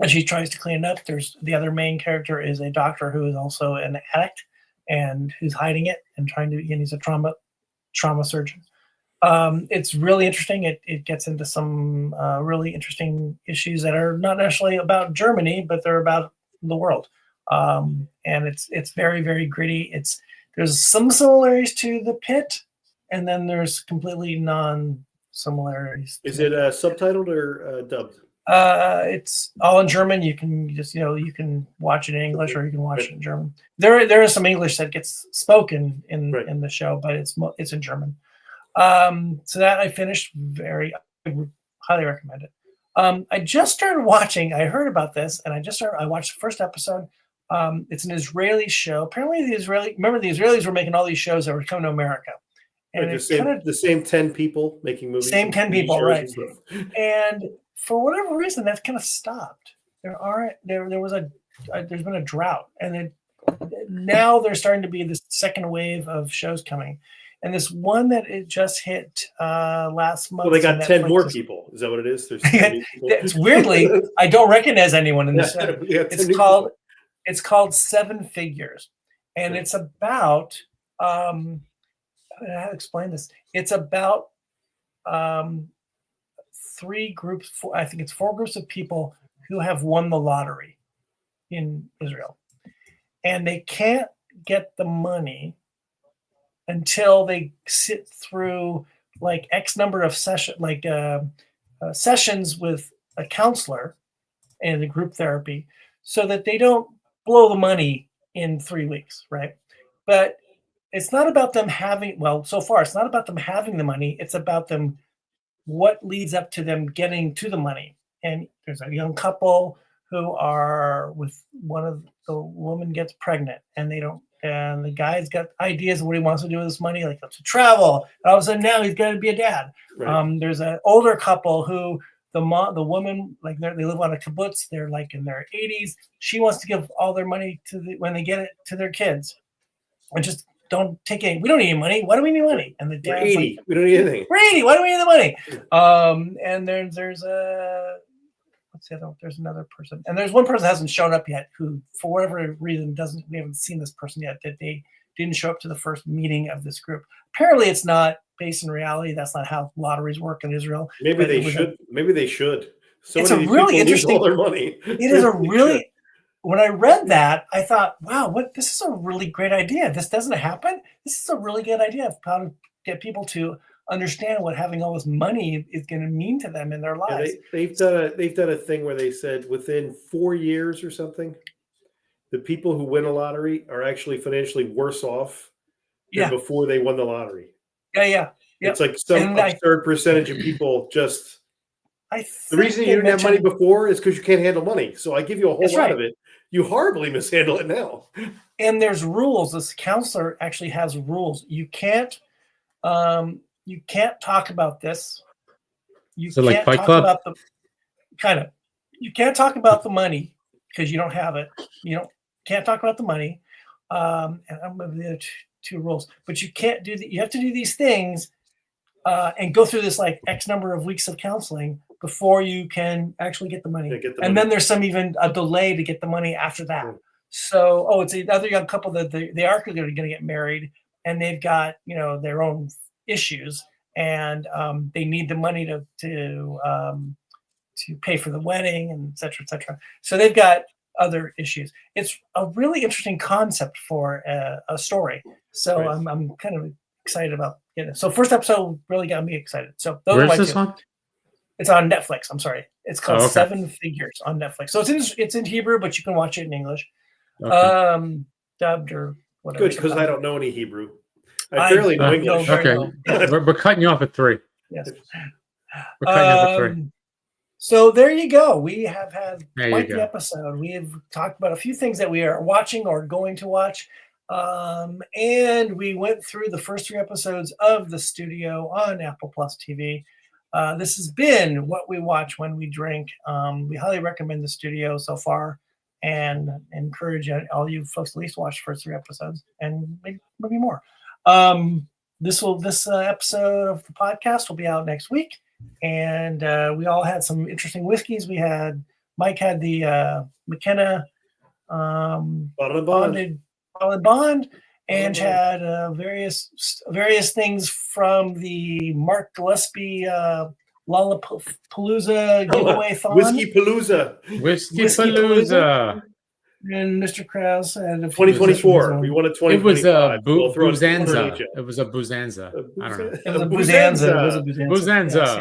she tries to clean it up. There's the other main character is a doctor who is also an addict and who's hiding it and he's a trauma surgeon. It's really interesting. It gets into some really interesting issues that are not necessarily about Germany, but they're about the world. And it's very, very gritty. There's some similarities to The Pit, and then there's completely non-similarities. Is it subtitled or dubbed? It's all in German. You can just you can watch it in English or you can watch it in German. There is some English that gets spoken in the show, but it's in German. So that I finished. I highly recommend it. I just started watching. I heard about this, and I watched the first episode. It's an Israeli show. Apparently, the Israelis were making all these shows that were coming to America. And the same 10 people making movies. Same 10 people, right? And for whatever reason, that's kind of stopped. There's been a drought, and now there's starting to be this second wave of shows coming. And this one that it just hit last month. Well, they got 10 more people. Is that what it is? There's 10 people. It's weirdly, I don't recognize anyone in this show. It's called Seven Figures, and it's about how to explain this. It's about 3 groups. I think it's 4 groups of people who have won the lottery in Israel, and they can't get the money until they sit through like X number of sessions with a counselor and a group therapy, so that they don't blow the money in 3 weeks, right? But it's not about them so far it's not about them having the money. It's about what leads up to them getting to the money. And there's a young couple who are with the woman gets pregnant, and the guy's got ideas of what he wants to do with this money, like to travel. And all of a sudden now he's going to be a dad. Right. There's an older couple who the woman, like they live on a kibbutz. They're like in their 80s. She wants to give all their money when they get it to their kids, and just don't take any. We don't need any money. Why do we need money? And the dad's we're 80. We don't need anything. We're 80. Why do we need the money? And there's there's another person, and there's one person that hasn't shown up yet who, for whatever reason, we haven't seen this person yet. That didn't show up to the first meeting of this group. Apparently, it's not based in reality. That's not how lotteries work in Israel. Maybe they should. Maybe they should. So it's many a really people interesting. All their money. It is a really. When I read that, I thought, wow, this is a really great idea. This doesn't happen. This is a really good idea of how to get people to understand what having all this money is going to mean to them in their lives. Yeah, they've done a thing where they said within 4 years or something, the people who win a lottery are actually financially worse off than before they won the lottery. Yeah. It's like some absurd percentage of people just. The reason you didn't have money before is because you can't handle money. So I give you a whole lot of it. You horribly mishandle it now. And there's rules. This counselor actually has rules. You can't talk about this. You can't talk about you can't talk about the money because you don't have it. Can't talk about the money. And I'm going to the other two rules. But you can't do you have to do these things and go through this like X number of weeks of counseling before you can actually get the money. Then there's even a delay to get the money after that. So, it's another young couple that they are going to get married, and they've got their own issues, and they need the money to pay for the wedding, and et cetera, et cetera. So they've got other issues. It's a really interesting concept for a story. So I'm kind of excited about it. So first episode really got me excited. So where's this on? It's on Netflix. I'm sorry. It's called 7 Figures on Netflix. So it's in Hebrew, but you can watch it in English, dubbed or whatever. Good, because I don't know any Hebrew. I barely know English. Okay, we're cutting you off at 3. Yes, we're cutting you off at 3. So there you go. We have had quite the episode. We have talked about a few things that we are watching or going to watch. And we went through the first 3 episodes of The Studio on Apple Plus TV. This has been what we watch when we drink. We highly recommend The Studio so far, and encourage all you folks to at least watch the first 3 episodes and maybe more. This episode of the podcast will be out next week, and we all had some interesting whiskeys. Mike had the McKenna Bond, and had various things from the Mark Gillespie Lollapalooza giveaway thon. Whiskey Palooza. And Mr. Krause had 2024. We won a 2025. It was a Boozanza. It was a Boozanza. I don't know. It was a Boozanza.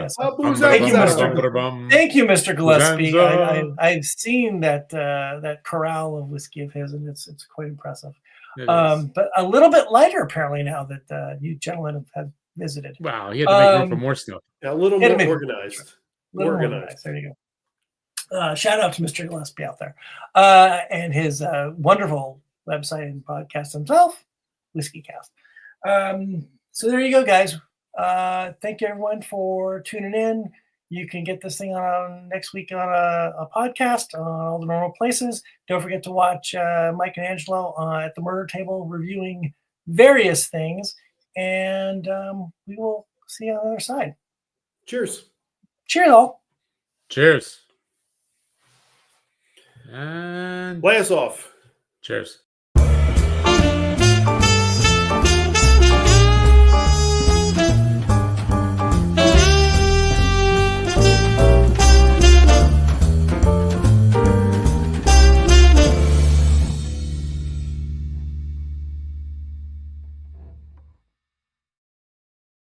Yes. Thank you, Mr. Gillespie. I've seen that corral of whiskey of his, and it's quite impressive. But a little bit lighter apparently now that you gentlemen have visited. Wow, he had to make room for more stuff. A little more organized. There you go. Shout out to Mr. Gillespie out there and his wonderful website and podcast himself, WhiskeyCast. So there you go, guys. Thank you, everyone, for tuning in. You can get this thing on next week on a podcast on all the normal places. Don't forget to watch Mike and Angelo at the murder table reviewing various things. And we will see you on the other side. Cheers. Cheers, all. Cheers. And blast off. Cheers.